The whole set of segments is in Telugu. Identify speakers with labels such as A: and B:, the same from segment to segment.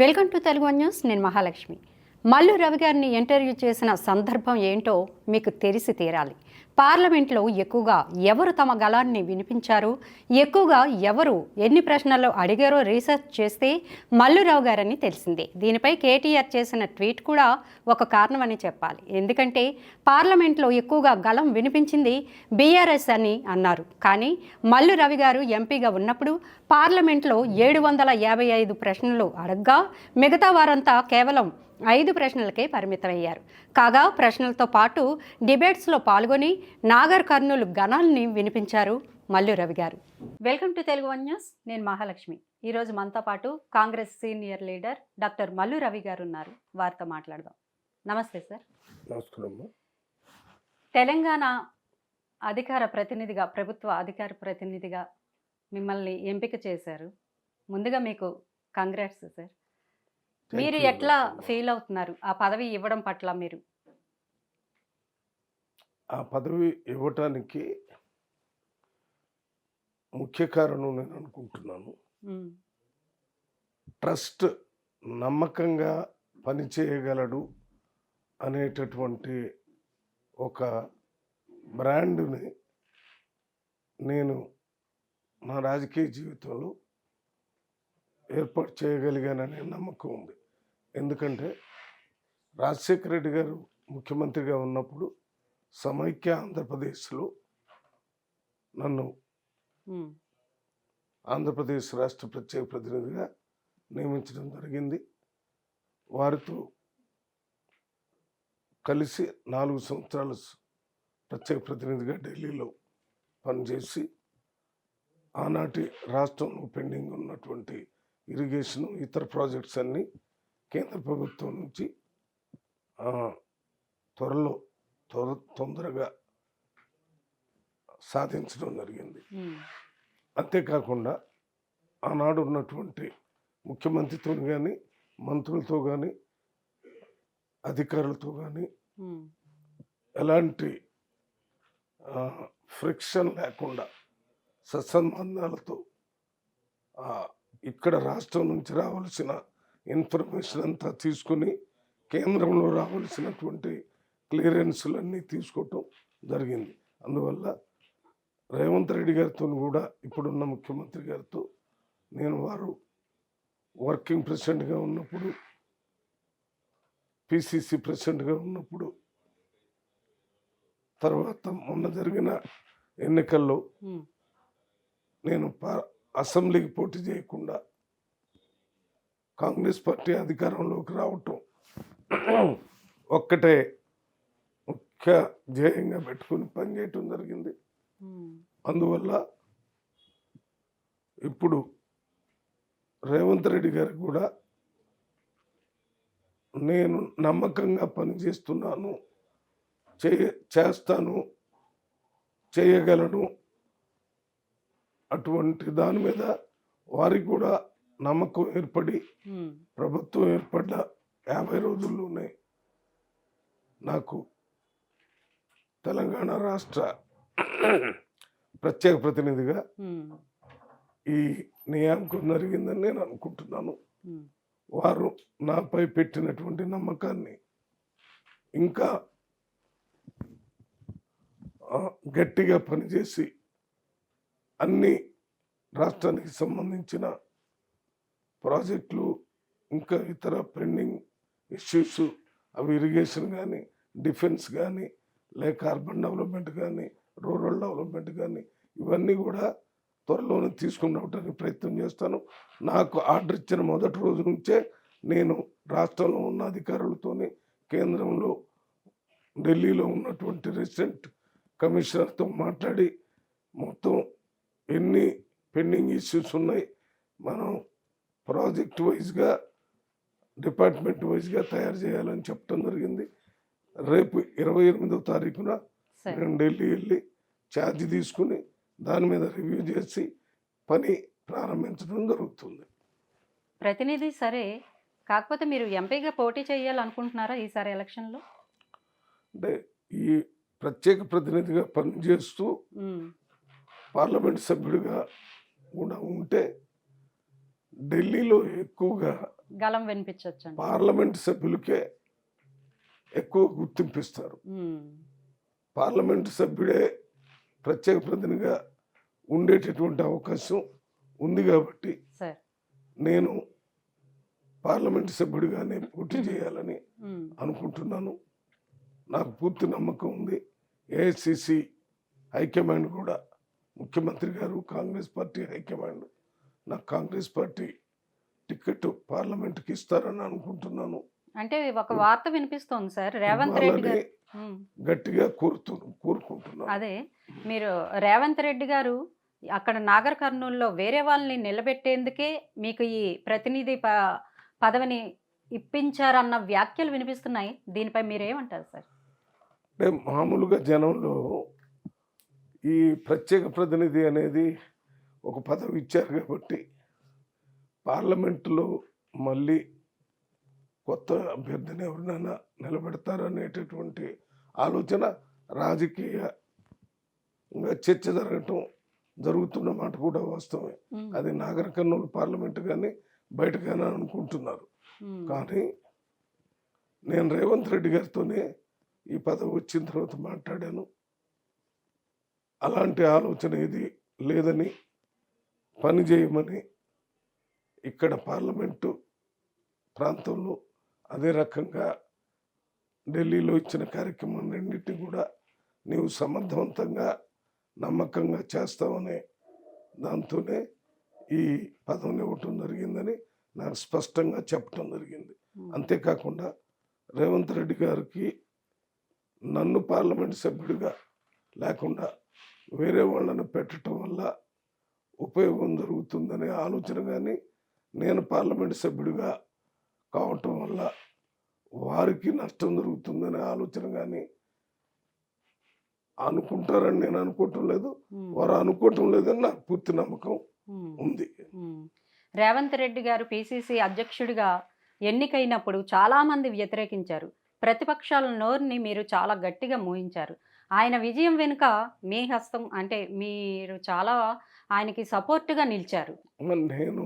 A: Welcome to Telugu one news. నేను మహాలక్ష్మి. మల్లు రవి గారిని ఇంటర్వ్యూ చేసిన సందర్భం ఏంటో మీకు తెలిసి తీరాలి. పార్లమెంట్లో ఎక్కువగా ఎవరు తమ గళాన్ని వినిపించారు, ఎక్కువగా ఎవరు ఎన్ని ప్రశ్నలు అడిగారో రీసెర్చ్ చేస్తే మల్లు రావు గారని తెలిసిందే. దీనిపై కేటీఆర్ చేసిన ట్వీట్ కూడా ఒక కారణమని చెప్పాలి. ఎందుకంటే పార్లమెంట్లో ఎక్కువగా గళం వినిపించింది బీఆర్ఎస్ అని అన్నారు. కానీ మల్లు రవి గారు ఎంపీగా ఉన్నప్పుడు పార్లమెంట్లో 755 ప్రశ్నలు అడగ్గా మిగతా వారంతా కేవలం 5 ప్రశ్నలకే పరిమితమయ్యారు. కాగా ప్రశ్నలతో పాటు డిబేట్స్లో పాల్గొని నాగర్ కర్నూలు గణాల్ని వినిపించారు మల్లు రవి గారు. Welcome to Telugu one news. నేను మహాలక్ష్మి. ఈరోజు మనతో పాటు Congress senior leader doctor Mallu Ravi గారు ఉన్నారు. వారితో మాట్లాడదాం. నమస్తే సార్.
B: నమస్కారం.
A: తెలంగాణ అధికార ప్రతినిధిగా, ప్రభుత్వ అధికార ప్రతినిధిగా మిమ్మల్ని ఎంపిక చేశారు. ముందుగా మీకు కంగ్రాట్స్ సార్. మీరు ఎట్లా ఫీల్ అవుతున్నారు ఆ పదవి ఇవ్వడం పట్ల? మీరు
B: ఆ పదవి ఇవ్వటానికి ముఖ్య కారణం నేను అనుకుంటున్నాను, ట్రస్ట్ నమ్మకంగా పనిచేయగలడు అనేటటువంటి ఒక బ్రాండ్ని నేను నా రాజకీయ జీవితంలో ఏర్పాటు చేయగలిగాననే నమ్మకం ఉంది. ఎందుకంటే రాజశేఖర రెడ్డి గారు ముఖ్యమంత్రిగా ఉన్నప్పుడు సమైక్య ఆంధ్రప్రదేశ్లో నన్ను ఆంధ్రప్రదేశ్ రాష్ట్ర ప్రత్యేక ప్రతినిధిగా నియమించడం జరిగింది. వారితో కలిసి 4 సంవత్సరాలు ప్రత్యేక ప్రతినిధిగా ఢిల్లీలో పనిచేసి ఆనాటి రాష్ట్రంలో పెండింగ్ ఉన్నటువంటి ఇరిగేషన్, ఇతర ప్రాజెక్ట్స్ అన్నీ కేంద్ర ప్రభుత్వం నుంచి తొందరగా సాధించడం జరిగింది. అంతేకాకుండా ఆనాడు ఉన్నటువంటి ముఖ్యమంత్రితో కానీ, మంత్రులతో కానీ, అధికారులతో కానీ ఎలాంటి ఫ్రిక్షన్ లేకుండా సత్సంబంధాలతో ఇక్కడ రాష్ట్రం నుంచి రావాల్సిన ఇన్ఫర్మేషన్ అంతా తీసుకుని కేంద్రంలో రావాల్సినటువంటి క్లియరెన్స్లన్నీ తీసుకోవటం జరిగింది. అందువల్ల రేవంత్ రెడ్డి గారితో కూడా, ఇప్పుడున్న ముఖ్యమంత్రి గారితో నేను వారు వర్కింగ్ ప్రెసిడెంట్గా ఉన్నప్పుడు, పిసిసి ప్రెసిడెంట్గా ఉన్నప్పుడు, తర్వాత మొన్న జరిగిన ఎన్నికల్లో నేను అసెంబ్లీకి పోటీ చేయకుండా కాంగ్రెస్ పార్టీ అధికారంలోకి రావటం ఒక్కటే ముఖ్య ధ్యేయంగా పెట్టుకుని పనిచేయటం జరిగింది. అందువల్ల ఇప్పుడు రేవంత్ రెడ్డి గారికి కూడా నేను నమ్మకంగా పనిచేస్తున్నాను, చేస్తాను, చేయగలను, అటువంటి దాని మీద వారికి కూడా నమ్మకం ఏర్పడి ప్రభుత్వం ఏర్పడ్డ 50 రోజుల్లోనే నాకు తెలంగాణ రాష్ట్ర ప్రత్యేక ప్రతినిధిగా ఈ నియామకం జరిగిందని నేను అనుకుంటున్నాను. వారు నాపై పెట్టినటువంటి నమ్మకాన్ని ఇంకా గట్టిగా పనిచేసి అన్ని రాష్ట్రానికి సంబంధించిన ప్రాజెక్టులు, ఇంకా ఇతర పెండింగ్ ఇష్యూస్, అవి ఇరిగేషన్ కానీ, డిఫెన్స్ కానీ, లేక అర్బన్ డెవలప్మెంట్ కానీ, రూరల్ డెవలప్మెంట్ కానీ, ఇవన్నీ కూడా త్వరలోనే తీసుకుని రావడానికి ప్రయత్నం చేస్తాను. నాకు ఆర్డర్ ఇచ్చిన మొదటి రోజు నుంచే నేను రాష్ట్రంలో ఉన్న అధికారులతోని, కేంద్రంలో ఢిల్లీలో ఉన్నటువంటి రెసిడెంట్ కమిషనర్తో మాట్లాడి మొత్తం ఎన్ని పెండింగ్ ఇష్యూస్ ఉన్నాయి, మనం ప్రాజెక్ట్ వైజ్గా, డిపార్ట్మెంట్ వైజ్గా తయారు చేయాలని చెప్పడం జరిగింది. రేపు 28వ తారీఖున నేను ఢిల్లీ వెళ్ళి ఛార్జ్ తీసుకుని దాని మీద రివ్యూ చేసి పని ప్రారంభించడం జరుగుతుంది.
A: ప్రతినిధి సరే, కాకపోతే మీరు ఎంపీగా పోటీ చేయాలనుకుంటున్నారా ఈసారి ఎలక్షన్లో?
B: అంటే ఈ ప్రత్యేక ప్రతినిధిగా పనిచేస్తూ పార్లమెంట్ సభ్యుడిగా కూడా ఉంటే ఢిల్లీలో ఎక్కువగా
A: గలం వినిపించవచ్చు.
B: పార్లమెంట్ సభ్యులకే ఎక్కువ గుర్తింపు ఇస్తారు. పార్లమెంట్ సభ్యుడే ప్రత్యేక ప్రతినిధిగా ఉండేటటువంటి అవకాశం ఉంది కాబట్టి
A: సార్.
B: నేను పార్లమెంట్ సభ్యుడిగానే పోటీ చేయాలని అనుకుంటున్నాను. నాకు పూర్తి నమ్మకం ఉంది. ఏఐసిసి హైకమాండ్ కూడా, ముఖ్యమంత్రి గారు, కాంగ్రెస్ పార్టీ హైకమాండ్ నాకు కాంగ్రెస్ పార్టీ టికెట్ పార్లమెంట్కి ఇస్తారని అనుకుంటున్నాను.
A: అంటే ఒక వార్త వినిపిస్తోంది సార్, రేవంత్ రెడ్డి గారు
B: గట్టిగా కోరుకుంటున్నాను.
A: అదే మీరు రేవంత్ రెడ్డి గారు అక్కడ నాగర్ కర్నూలులో వేరే వాళ్ళని నిలబెట్టేందుకే మీకు ఈ ప్రతినిధి పదవిని ఇప్పించారన్న వ్యాఖ్యలు వినిపిస్తున్నాయి. దీనిపై మీరేమంటారు సార్?
B: అంటే మామూలుగా జనంలో ఈ ప్రత్యేక ప్రతినిధి అనేది ఒక పదవి ఇచ్చారు కాబట్టి పార్లమెంటులో మళ్ళీ కొత్త అభ్యర్థిని ఎవరినైనా నిలబెడతారనేటటువంటి ఆలోచన రాజకీయంగా చర్చ జరుగుతున్న మాట కూడా వాస్తవమే. అది నాగర్ కర్నూలు పార్లమెంట్ కానీ బయట కానీ అనుకుంటున్నారు. కానీ నేను రేవంత్ రెడ్డి గారితోనే ఈ పదవి వచ్చిన తర్వాత మాట్లాడాను. అలాంటి ఆలోచన ఏది లేదని, పని చేయమని ఇక్కడ పార్లమెంటు ప్రాంతంలో అదే రకంగా ఢిల్లీలో ఇచ్చిన కార్యక్రమం రెండింటినీ కూడా నీవు సమర్థవంతంగా నమ్మకంగా చేస్తావనే దాంతోనే ఈ పదవిని ఇవ్వటం జరిగిందని నాకు స్పష్టంగా చెప్పడం జరిగింది. అంతేకాకుండా రేవంత్ రెడ్డి గారికి నన్ను పార్లమెంట్ సభ్యుడిగా లేకుండా వేరే వాళ్ళని పెట్టడం వల్ల ఉపయోగం జరుగుతుందనే ఆలోచన కానీ, నేను పార్లమెంట్ సభ్యుడిగా కావటం వల్ల వారికి నష్టం జరుగుతుందనే ఆలోచన కానీ అనుకుంటారని నేను అనుకోవటం లేదు. వారు అనుకోవటం లేదని నాకు పూర్తి నమ్మకం ఉంది.
A: రేవంత్ రెడ్డి గారు పిసిసి అధ్యక్షుడిగా ఎన్నికైనప్పుడు చాలా మంది వ్యతిరేకించారు. ప్రతిపక్షాల నోరుని మీరు చాలా గట్టిగా మోయించారు. ఆయన విజయం వెనుక మీ హస్తం, అంటే మీరు చాలా ఆయనకి సపోర్ట్గా నిలిచారు.
B: నేను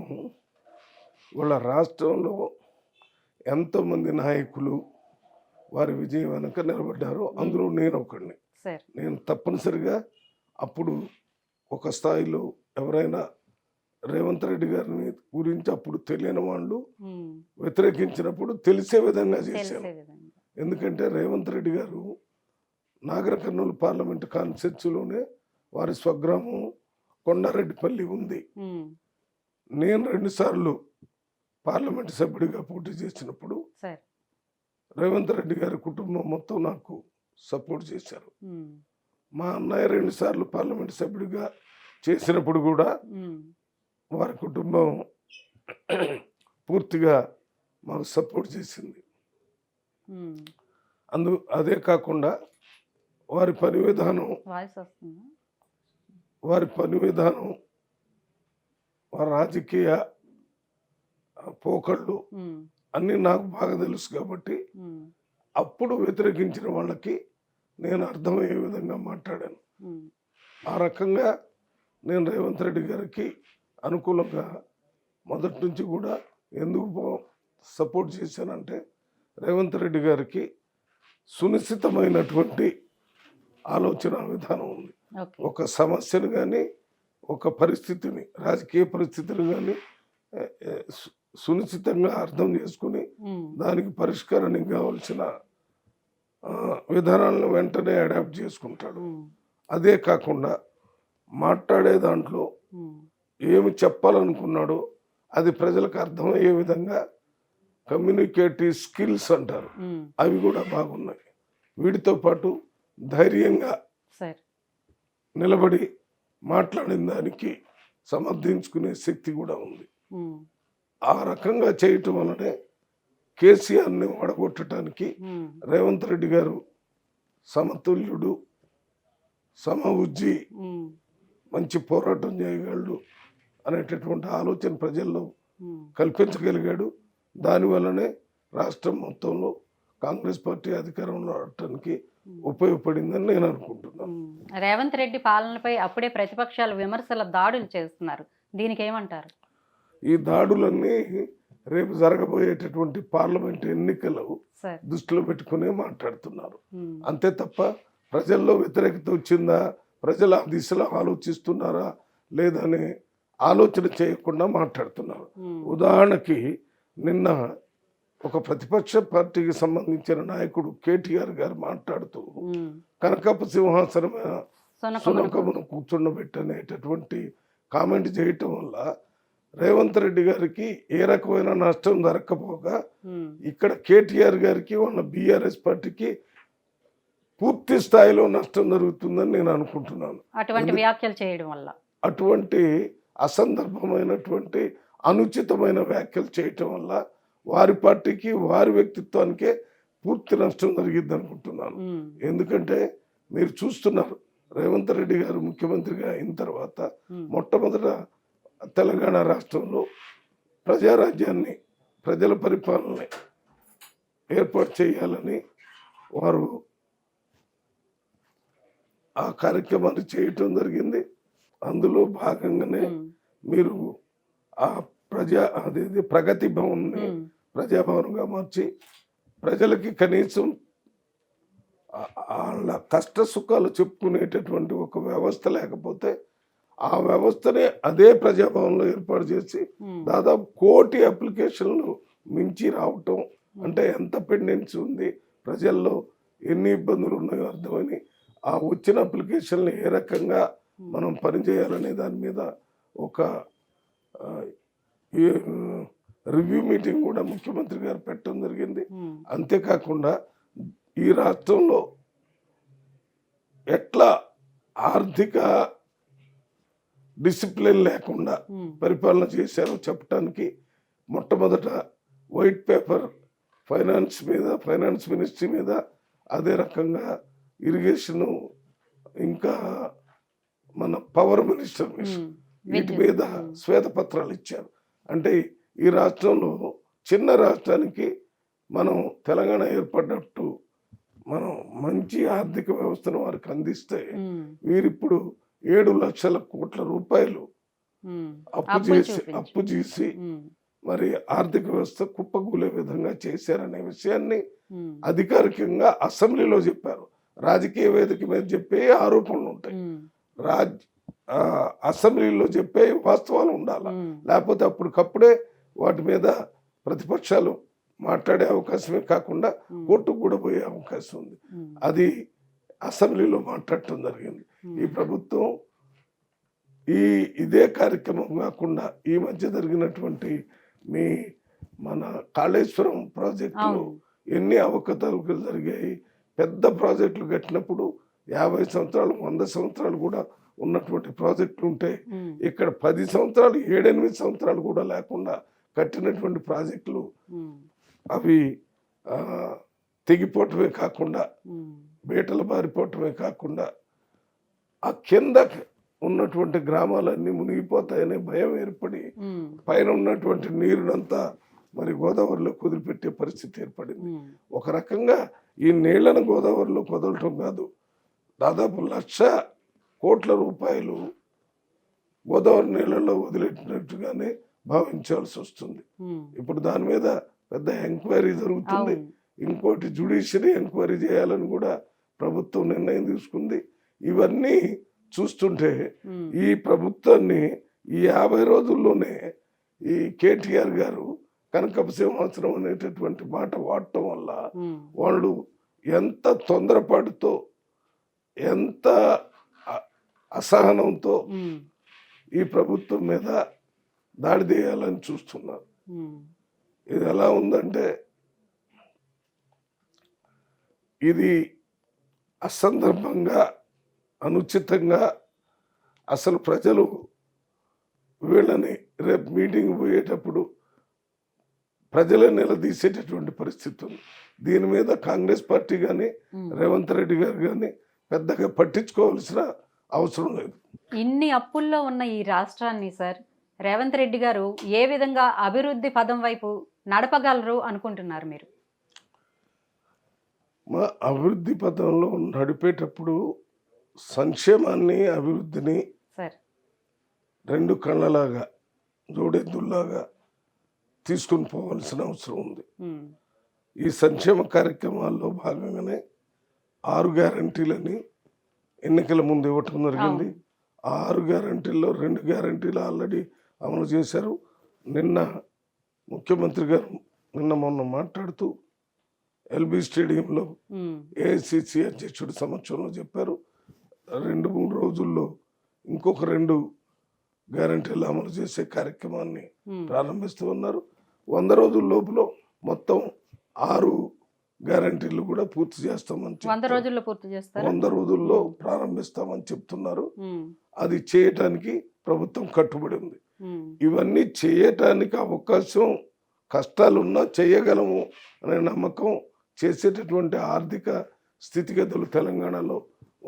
B: వాళ్ళ రాష్ట్రంలో ఎంతోమంది నాయకులు వారి విజయం వెనుక నిలబడ్డారు. అందులో నేను ఒకడిని. నేను తప్పనిసరిగా అప్పుడు ఒక స్థాయిలో ఎవరైనా రేవంత్ రెడ్డి గారిని గురించి అప్పుడు తెలియని వాళ్ళు వ్యతిరేకించినప్పుడు తెలిసే విధంగా చేశాను. ఎందుకంటే రేవంత్ రెడ్డి గారు నాగర్ కర్నూలు పార్లమెంట్ కాన్స్టిట్యూన్సీలోనే వారి స్వగ్రామం కొండారెడ్డిపల్లి ఉంది. నేను 2 సార్లు పార్లమెంట్ సభ్యుడిగా పోటీ చేసినప్పుడు రేవంత్ రెడ్డి గారి కుటుంబం మొత్తం నాకు సపోర్ట్ చేశారు. మా అన్నయ్య 2 సార్లు పార్లమెంట్ సభ్యుడిగా చేసినప్పుడు కూడా వారి కుటుంబం పూర్తిగా మాకు సపోర్ట్ చేసింది. అదే కాకుండా వారి పని విధానం, వారి రాజకీయ పోకళ్ళు అన్నీ నాకు బాగా తెలుసు కాబట్టి అప్పుడు వ్యతిరేకించిన వాళ్ళకి నేను అర్థమయ్యే విధంగా మాట్లాడాను. ఆ రకంగా నేను రేవంత్ రెడ్డి గారికి అనుకూలంగా మొదటి నుంచి కూడా ఎందుకు సపోర్ట్ చేశానంటే, రేవంత్ రెడ్డి గారికి సునిశ్చితమైనటువంటి ఆలోచన విధానం ఉంది. ఒక సమస్యను కానీ, ఒక పరిస్థితిని, రాజకీయ పరిస్థితిని కానీ సునిశ్చితంగా అర్థం చేసుకుని దానికి పరిష్కారానికి కావాల్సిన విధానాలను వెంటనే అడాప్ట్ చేసుకుంటాడు. అదే కాకుండా మాట్లాడే దాంట్లో ఏమి చెప్పాలనుకున్నాడో అది ప్రజలకు అర్థమయ్యే విధంగా కమ్యూనికేటివ్ స్కిల్స్ అంటారు, అవి కూడా బాగున్నాయి. వీటితో పాటు ధైర్యంగా నిలబడి మాట్లాడిన దానికి సమర్థించుకునే శక్తి కూడా ఉంది. ఆ రకంగా చేయటం వల్లనే కేసీఆర్ని ఓడగొట్టడానికి రేవంత్ రెడ్డి గారు సమతుల్యుడు, సమఉజ్జి, మంచి పోరాటం చేయగలడు అనేటటువంటి ఆలోచన ప్రజల్లో కల్పించగలిగాడు. దానివల్లనే రాష్ట్రం మొత్తంలో కాంగ్రెస్ పార్టీ అధికారంలో రావడానికి ఉపయోగపడిందని నేను అనుకుంటున్నాను.
A: రేవంత్ రెడ్డి పాలనపై అప్పుడే ప్రతిపక్షాలు విమర్శల దాడులు చేస్తున్నారు, దీనికి ఏమంటారు?
B: ఈ దాడులన్నీ రేపు జరగబోయేటటువంటి పార్లమెంట్ ఎన్నికలు
A: సార్
B: దృష్టిలో పెట్టుకునే మాట్లాడుతున్నారు.
A: ఉమ్,
B: అంతే తప్ప ప్రజల్లో వ్యతిరేకత వచ్చిందా, ప్రజలు ఆ దిశలో ఆలోచిస్తున్నారా లేదని ఆలోచన చేయకుండా మాట్లాడుతున్నారు.
A: ఉమ్,
B: ఉదాహరణకి నిన్న ఒక ప్రతిపక్ష పార్టీకి సంబంధించిన నాయకుడు కేటీఆర్ గారు మాట్లాడుతూ
A: ఉమ్,
B: కనకపు సింహాసనం
A: సొనకమునకు.
B: సునకమును కూర్చుండబెట్టనేటటువంటి కామెంట్ చేయటం వల్ల రేవంత్ రెడ్డి గారికి ఏ రకమైన నష్టం జరగకపోగా
A: ఉమ్,
B: ఇక్కడ కేటీఆర్ గారికి వాళ్ళ బీఆర్ఎస్ పార్టీకి పూర్తి స్థాయిలో నష్టం జరుగుతుందని నేను అనుకుంటున్నాను.
A: అటువంటి వ్యాఖ్యలు చేయడం వల్ల
B: అటువంటి అసందర్భమైనటువంటి అనుచితమైన వ్యాఖ్యలు చేయటం వల్ల వారి పార్టీకి వారి వ్యక్తిత్వానికే పూర్తి నష్టం జరిగిద్ది అనుకుంటున్నాను.
A: ఉమ్,
B: ఎందుకంటే మీరు చూస్తున్నారు, రేవంత్ రెడ్డి గారు ముఖ్యమంత్రిగా అయిన తర్వాత మొట్టమొదట తెలంగాణ రాష్ట్రంలో ప్రజారాజ్యాన్ని, ప్రజల పరిపాలనని ఏర్పాటు చేయాలని వారు ఆ కార్యక్రమాన్ని చేయటం జరిగింది. అందులో భాగంగానే మీరు ఆ అదేది ప్రగతి భవన్ని ప్రజాభవనంగా మార్చి ప్రజలకి కనీసం వాళ్ళ కష్ట సుఖాలు చెప్పుకునేటటువంటి ఒక వ్యవస్థ లేకపోతే ఆ వ్యవస్థనే అదే ప్రజాభవన్లో ఏర్పాటు చేసి దాదాపు 1 కోటి అప్లికేషన్లు మించి రావటం అంటే ఎంత పెండెన్సీ ఉంది, ప్రజల్లో ఎన్ని ఇబ్బందులు ఉన్నాయో అర్థమని ఆ వచ్చిన అప్లికేషన్లు ఏ రకంగా మనం పనిచేయాలనే దాని మీద ఒక రివ్యూ మీటింగ్ కూడా ముఖ్యమంత్రి గారు పెట్టడం జరిగింది. అంతేకాకుండా ఈ రాష్ట్రంలో ఎట్లా ఆర్థిక డిసిప్లిన్ లేకుండా పరిపాలన చేశారో చెప్పడానికి మొట్టమొదట వైట్ పేపర్ ఫైనాన్స్ మినిస్ట్రీ మీద, అదే రకంగా ఇరిగేషను, ఇంకా మన పవర్ మినిస్టర్ వీటి మీద శ్వేతపత్రాలు ఇచ్చారు. అంటే ఈ రాష్ట్రంలో చిన్న రాష్ట్రానికి మనం తెలంగాణ ఏర్పడినట్టు మనం మంచి ఆర్థిక వ్యవస్థను వారికి అందిస్తే వీరిప్పుడు 7 లక్షల కోట్ల రూపాయలు అప్పు చేసి మరి ఆర్థిక వ్యవస్థ కుప్పకూలే విధంగా చేశారనే విషయాన్ని అధికారికంగా అసెంబ్లీలో చెప్పారు. రాజకీయ వేదిక మీద చెప్పే ఆరోపణలు ఉంటాయి, అసెంబ్లీలో చెప్పే వాస్తవాలు ఉండాలి. లేకపోతే అప్పటికప్పుడే వాటి మీద ప్రతిపక్షాలు మాట్లాడే అవకాశమే కాకుండా కోర్టుకు కూడా పోయే అవకాశం ఉంది. అది అసెంబ్లీలో మాట్లాడటం జరిగింది. ఈ ప్రభుత్వం ఇదే కార్యక్రమం కాకుండా ఈ మధ్య జరిగినటువంటి మన కాళేశ్వరం ప్రాజెక్టులో ఎన్ని అవకతవకలు జరిగాయి. పెద్ద ప్రాజెక్టులు కట్టినప్పుడు 50 సంవత్సరాలు 100 సంవత్సరాలు కూడా ఉన్నటువంటి ప్రాజెక్టులు ఉంటే ఇక్కడ 10 సంవత్సరాలు 7-8 సంవత్సరాలు కూడా లేకుండా కట్టినటువంటి ప్రాజెక్టులు అవి తెగిపోవటమే కాకుండా బీటలు బారిపోవటమే కాకుండా ఆ కింద ఉన్నటువంటి గ్రామాలన్నీ మునిగిపోతాయనే భయం ఏర్పడి పైన ఉన్నటువంటి నీరునంతా మరి గోదావరిలో కుదిలిపెట్టే పరిస్థితి ఏర్పడింది. ఒక రకంగా ఈ నీళ్లను గోదావరిలో కుదలటం కాదు, దాదాపు 1,00,000 కోట్ల రూపాయలు గోదావరి నీళ్ళలో వదిలేటట్టుగానే భావించాల్సి వస్తుంది. ఇప్పుడు దాని మీద పెద్ద ఎంక్వైరీ జరుగుతుంది. ఇంకోటి జ్యుడిషియరీ ఎంక్వైరీ చేయాలని కూడా ప్రభుత్వం నిర్ణయం తీసుకుంది. ఇవన్నీ చూస్తుంటే ఈ ప్రభుత్వాన్ని ఈ 50 రోజుల్లోనే ఈ కేటీఆర్ గారు కనకపు సింహాసనం అనేటటువంటి మాట వాడటం వల్ల వాళ్ళు ఎంత తొందరపాటుతో, ఎంత అసహనంతో ఈ ప్రభుత్వం మీద దాడి చేయాలని చూస్తున్నారు. ఇది ఎలా ఉందంటే ఇది అసందర్భంగా, అనుచితంగా, అసలు ప్రజలు వీళ్ళని రేపు మీటింగ్ పోయేటప్పుడు ప్రజలే నిలదీసేటటువంటి పరిస్థితి ఉంది. దీని మీద కాంగ్రెస్ పార్టీ కానీ రేవంత్ రెడ్డి గారు కానీ పెద్దగా పట్టించుకోవాల్సిన అవసరం లేదు.
A: ఇన్ని అప్పుల్లో ఉన్న ఈ రాష్ట్రాన్ని సార్ రేవంత్ రెడ్డి గారు ఏ విధంగా అభివృద్ధి పదం వైపు నడపగలరు అనుకుంటున్నారు మీరు?
B: మా అభివృద్ధి పదంలో నడిపేటప్పుడు సంక్షేమాన్ని, అభివృద్ధిని
A: సార్
B: 2 కళ్ళలాగా, జోడెద్దుల్లాగా తీసుకుని పోవాల్సిన అవసరం ఉంది. ఈ సంక్షేమ కార్యక్రమాల్లో భాగంగానే 6 గ్యారంటీలని ఎన్నికల ముందు ఇవ్వటం జరిగింది. ఆ 6 గ్యారంటీల్లో 2 గ్యారంటీలు ఆల్రెడీ అమలు చేశారు. నిన్న ముఖ్యమంత్రి గారు మొన్న మాట్లాడుతూ ఎల్బీ స్టేడియంలో ఏఐసిసి అధ్యక్షుడి సమక్షంలో చెప్పారు, 2-3 రోజుల్లో ఇంకొక 2 గ్యారంటీలు అమలు చేసే కార్యక్రమాన్ని ప్రారంభిస్తూ ఉన్నారు. 100 రోజుల లోపల మొత్తం 6 గ్యారంటీలు కూడా పూర్తి చేస్తామని
A: 100 రోజుల్లో పూర్తి చేస్తారు.
B: 100 రోజుల్లో ప్రారంభిస్తామని చెప్తున్నారు. అది చేయటానికి ప్రభుత్వం కట్టుబడి ఉంది. ఇవన్నీ చేయటానికి అవకాశం, కష్టాలున్నా చేయగలము అనే నమ్మకం, చేసేటటువంటి ఆర్థిక స్థితిగతులు తెలంగాణలో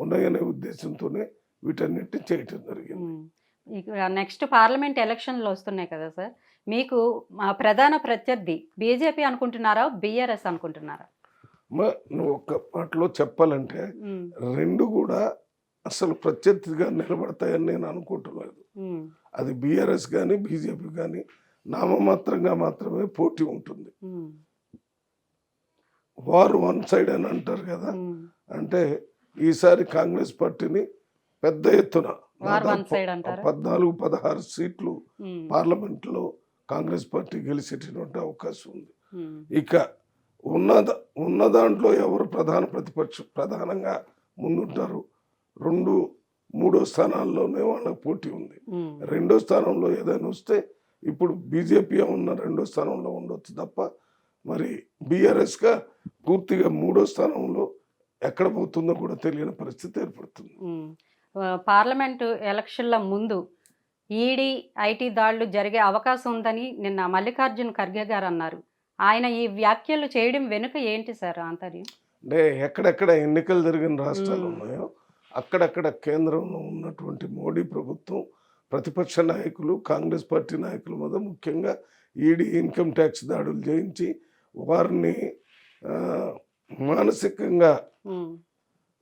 B: ఉన్నాయనే ఉద్దేశంతోనే వీటన్నిటిని చేయటం జరిగింది.
A: నెక్స్ట్ పార్లమెంట్ ఎలక్షన్లు వస్తున్నాయి కదా సార్, మీకు మా ప్రధాన ప్రత్యర్థి బీజేపీ అనుకుంటున్నారా, బీఆర్ఎస్ అనుకుంటున్నారా?
B: నువ్వు ఒక్క మాటలో చెప్పాలంటే 2 కూడా అసలు ప్రత్యర్థిగా నిలబడతాయని నేను అనుకుంటున్నాను. అది బీఆర్ఎస్ కానీ బీజేపీ కానీ నామమాత్రంగా మాత్రమే పోటీ ఉంటుంది. వారు 1 సైడ్ అని అంటారు కదా, అంటే ఈసారి కాంగ్రెస్ పార్టీని పెద్ద ఎత్తున 14-16 సీట్లు పార్లమెంట్లో కాంగ్రెస్ పార్టీ గెలిచేటటువంటి అవకాశం ఉంది. ఇక ఉన్న దాంట్లో ఎవరు ప్రధానంగా ముందుంటారు, 2-3 స్థానాల్లోనే వాళ్ళకి పోటీ ఉంది. 2వ స్థానంలో ఏదైనా వస్తే ఇప్పుడు బీజేపీ ఉన్న 2వ స్థానంలో ఉండొచ్చు తప్ప, మరి బీఆర్ఎస్గా పూర్తిగా 3వ స్థానంలో ఎక్కడ పోతుందో కూడా తెలియని పరిస్థితి ఏర్పడుతుంది.
A: పార్లమెంటు ఎలక్షన్ల ముందు ఈడీ ఐటీ దాడులు జరిగే అవకాశం ఉందని నిన్న మల్లికార్జున్ ఖర్గే గారు అన్నారు. ఆయన ఈ వ్యాఖ్యలు చేయడం వెనుక ఏంటి సార్ ఆంతర్యం?
B: అంటే ఎక్కడెక్కడ ఎన్నికలు జరిగిన రాష్ట్రాలు ఉన్నాయో అక్కడక్కడ కేంద్రంలో ఉన్నటువంటి మోడీ ప్రభుత్వం, ప్రతిపక్ష నాయకులు, కాంగ్రెస్ పార్టీ నాయకుల మీద ముఖ్యంగా ఈడీ ఇన్కమ్ ట్యాక్స్ దాడులు చేయించి వారిని మానసికంగా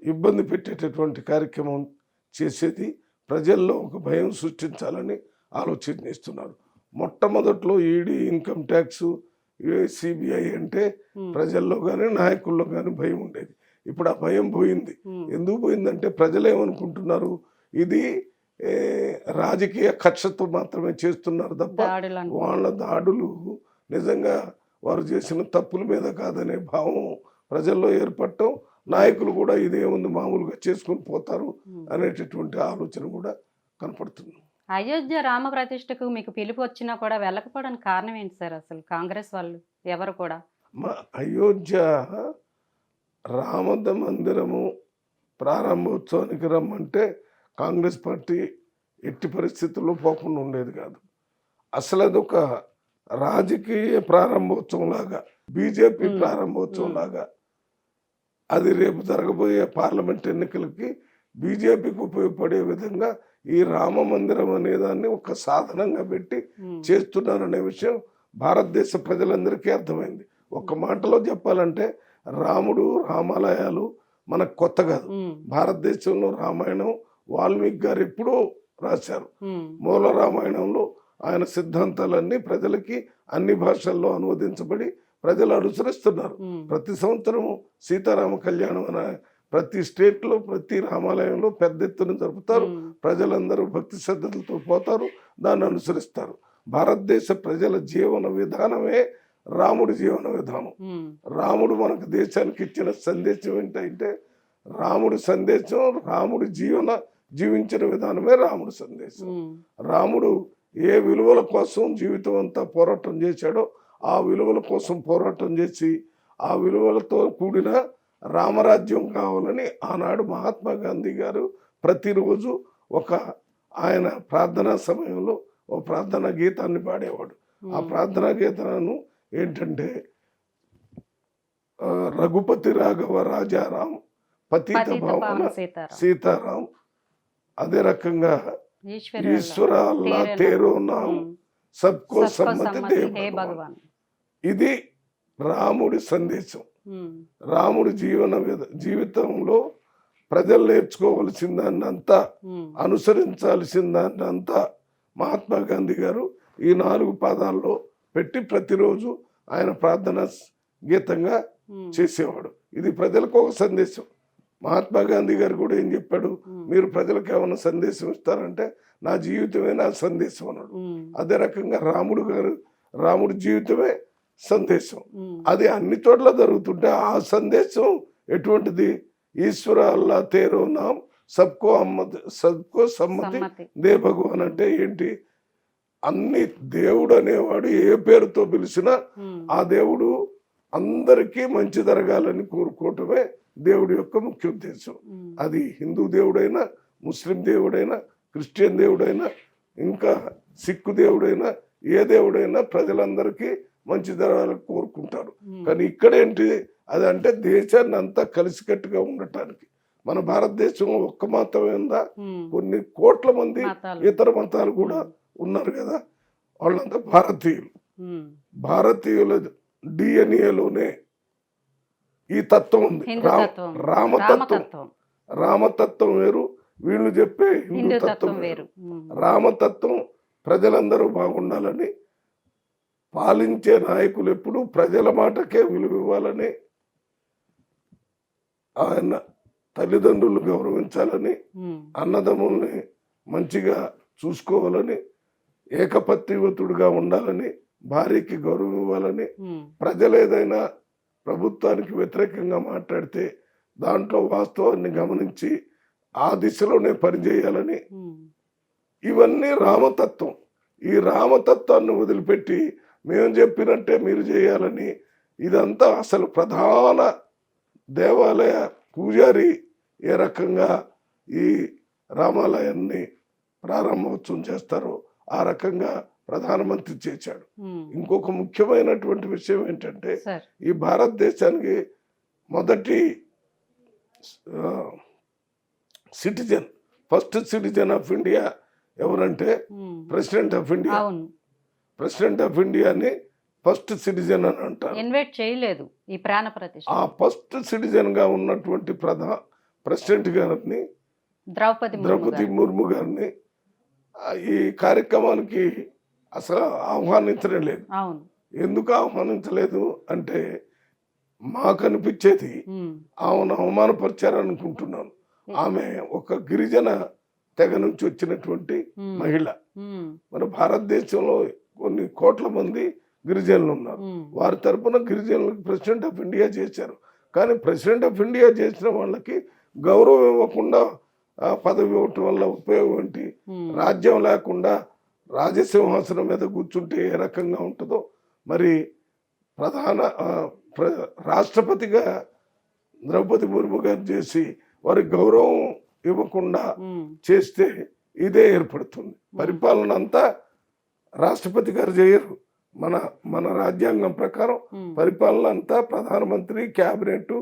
B: ఇబ్బంది పెట్టేటటువంటి కార్యక్రమం చేసేది, ప్రజల్లో ఒక భయం సృష్టించాలని ఆలోచన చేస్తున్నారు. మొట్టమొదట్లో ఈడీ ఇన్కమ్ ట్యాక్స్, సిబిఐ అంటే ప్రజల్లో కానీ నాయకుల్లో కానీ భయం ఉండేది. ఇప్పుడు ఆ భయం పోయింది. ఎందుకు పోయిందంటే ప్రజలు ఏమనుకుంటున్నారు, ఇది రాజకీయ కక్షతో మాత్రమే చేస్తున్నారు తప్ప వాళ్ళ దాడులు నిజంగా వారు చేసిన తప్పుల మీద కాదనే భావం ప్రజల్లో ఏర్పడటం, నాయకులు కూడా ఇదేముంది మామూలుగా చేసుకుని పోతారు అనేటటువంటి ఆలోచన కూడా కనపడుతుంది.
A: అయోధ్య రామ ప్రతిష్టకు మీకు పిలుపు వచ్చినా కూడా వెళ్ళకపోవడానికి కారణం ఏంటి సార్? అసలు కాంగ్రెస్ వాళ్ళు ఎవరు కూడా
B: అయోధ్య రామ మందిరము ప్రారంభోత్సవానికి రమ్మంటే కాంగ్రెస్ పార్టీ ఎట్టి పరిస్థితుల్లో పోకుండా ఉండేది కాదు. అసలు అదొక రాజకీయ ప్రారంభోత్సవం లాగా, బీజేపీ ప్రారంభోత్సవం లాగా అది రేపు జరగబోయే పార్లమెంట్ ఎన్నికలకి బీజేపీకి ఉపయోగపడే విధంగా ఈ రామ మందిరం అనేదాన్ని ఒక సాధనంగా పెట్టి చేస్తున్నారనే విషయం భారతదేశ ప్రజలందరికీ అర్థమైంది. ఒక్క మాటలో చెప్పాలంటే రాముడు, రామాలయాలు మనకు కొత్త కాదు. భారతదేశంలో రామాయణం వాల్మీకి గారు ఎప్పుడూ రాశారు. మూల రామాయణంలో ఆయన సిద్ధాంతాలన్నీ ప్రజలకి అన్ని భాషల్లో అనువదించబడి ప్రజలు అనుసరిస్తున్నారు. ప్రతి సంవత్సరం సీతారామ కళ్యాణం అనే ప్రతి స్టేట్లో ప్రతి రామాలయంలో పెద్ద ఎత్తున జరుపుతారు. ప్రజలందరూ భక్తి శ్రద్ధలతో పోతారు, దాన్ని అనుసరిస్తారు. భారతదేశ ప్రజల జీవన విధానమే రాముడి జీవన విధానం. రాముడు మనకు దేశానికి ఇచ్చిన సందేశం ఏంటంటే రాముడి సందేశం, రాముడి జీవించిన విధానమే రాముడి సందేశం. రాముడు ఏ విలువల కోసం జీవితం అంతా పోరాటం చేశాడో ఆ విలువల కోసం పోరాటం చేసి ఆ విలువలతో కూడిన రామరాజ్యం కావాలని ఆనాడు మహాత్మా గాంధీ గారు ప్రతిరోజు ఆయన ప్రార్థనా సమయంలో ఒక ప్రార్థనా గీతాన్ని పాడేవాడు. ఆ ప్రార్థనా గీతాలను ఏంటంటే రఘుపతి రాఘవ రాజారాం పతిత భావన సీతారాం, అదే రకంగా ఈశ్వర అల్లా తేరో నామ్ సబ్కో సమ్మతి దే భగవాన్. ఇది రాముడి సందేశం. రాముడి జీవితంలో ప్రజలు నేర్చుకోవలసిన దాన్ని అంతా, అనుసరించాల్సిన దాన్ని అంతా మహాత్మా గాంధీ గారు ఈ 4 పాదాల్లో పెట్టి ప్రతిరోజు ఆయన ప్రార్థన గీతంగా చేసేవాడు. ఇది ప్రజలకు ఒక సందేశం. మహాత్మా గాంధీ గారు కూడా ఏం చెప్పాడు, మీరు ప్రజలకు ఏమైనా సందేశం ఇస్తారంటే నా జీవితమే నా సందేశం అన్నాడు. అదే రకంగా రాముడి జీవితమే సందేశం. అది అన్ని చోట్ల జరుగుతుంటే ఆ సందేశం ఎటువంటిది? ఈశ్వర అల్లా తేరో నామ్ సబ్కో సమ్మతి దే భగవాన్ అంటే ఏంటి? అన్ని దేవుడు అనేవాడు ఏ పేరుతో పిలిచినా ఆ దేవుడు అందరికీ మంచి జరగాలని కోరుకోవటమే దేవుడి యొక్క ముఖ్య ఉద్దేశం. అది హిందూ దేవుడైనా, ముస్లిం దేవుడైనా, క్రిస్టియన్ దేవుడైనా, ఇంకా సిక్కు దేవుడైనా, ఏ దేవుడైనా ప్రజలందరికీ మంచి జరగాలని కోరుకుంటారు. కానీ ఇక్కడేంటి అదంటే దేశాన్ని అంతా కలిసికట్టుగా ఉండటానికి. మన భారతదేశంలో ఒక్క మతమే ఉందా? కొన్ని కోట్ల మంది ఇతర మతాలు కూడా ఉన్నారు కదా, వాళ్ళంతా భారతీయులు. భారతీయుల డిఎన్ఏలోనే ఈ తత్వం ఉంది. రామతత్వం వేరు, వీళ్ళు చెప్పే హిందూ తత్వం వేరు. రామతత్వం ప్రజలందరూ బాగుండాలని, పాలించే నాయకులు ఎప్పుడు ప్రజల మాటకే విలువ ఇవ్వాలని, ఆయన తల్లిదండ్రులు గౌరవించాలని, అన్నదమ్ముల్ని మంచిగా చూసుకోవాలని, ఏకపత్నివతుడుగా ఉండాలని, భార్యకి గౌరవం ఇవ్వాలని, ప్రజలు ఏదైనా ప్రభుత్వానికి వ్యతిరేకంగా మాట్లాడితే దాంట్లో వాస్తవాన్ని గమనించి ఆ దిశలోనే పనిచేయాలని, ఇవన్నీ రామతత్వం. ఈ రామతత్వాన్ని వదిలిపెట్టి మేము చెప్పినట్టే మీరు చేయాలని, ఇదంతా అసలు ప్రధాన దేవాలయ పూజారి ఏ రకంగా ఈ రామాలయాన్ని ప్రారంభోత్సవం చేస్తారో ఆ రకంగా ప్రధానమంత్రి చేశాడు. ఇంకొక ముఖ్యమైనటువంటి విషయం ఏంటంటే, ఈ భారతదేశానికి మొదటి ఫస్ట్ సిటిజన్ ఆఫ్ ఇండియా ఎవరంటే president of India. President of ఇండియాని ఫస్ట్ సిటిజన్ అని అంటారు.
A: ఇన్వైట్ చేయలేదు ఈ ప్రాణ ప్రతిష్ఠ. ఆ
B: ఫస్ట్ సిటిజన్ గా ఉన్నటువంటి ప్రెసిడెంట్ గారిని, ద్రౌపది ముర్ము గారిని ఈ కార్యక్రమానికి అసలు ఆహ్వానించడం లేదు. ఎందుకు ఆహ్వానించలేదు అంటే మాకు అనిపించేది ఆమెను అవమానపరిచారనుకుంటున్నాను. ఆమె ఒక గిరిజన తెగ నుంచి వచ్చినటువంటి మహిళ. మన భారతదేశంలో కొన్ని కోట్ల మంది గిరిజనులు ఉన్నారు. వారి తరపున గిరిజనులకు ప్రెసిడెంట్ ఆఫ్ ఇండియా చేశారు. కానీ ప్రెసిడెంట్ ఆఫ్ ఇండియా చేసిన వాళ్ళకి గౌరవం ఇవ్వకుండా పదవి ఇవ్వటం వల్ల ఉపయోగం ఏంటి? రాజ్యం లేకుండా రాజసింహాసనం మీద కూర్చుంటే ఏ రకంగా ఉంటుందో, మరి రాష్ట్రపతిగా ద్రౌపది ముర్ము గారు చేసి వారికి గౌరవం ఇవ్వకుండా చేస్తే ఇదే ఏర్పడుతుంది. పరిపాలన అంతా రాష్ట్రపతి గారు చేయరు. మన రాజ్యాంగం ప్రకారం పరిపాలన అంతా ప్రధానమంత్రి, క్యాబినెట్,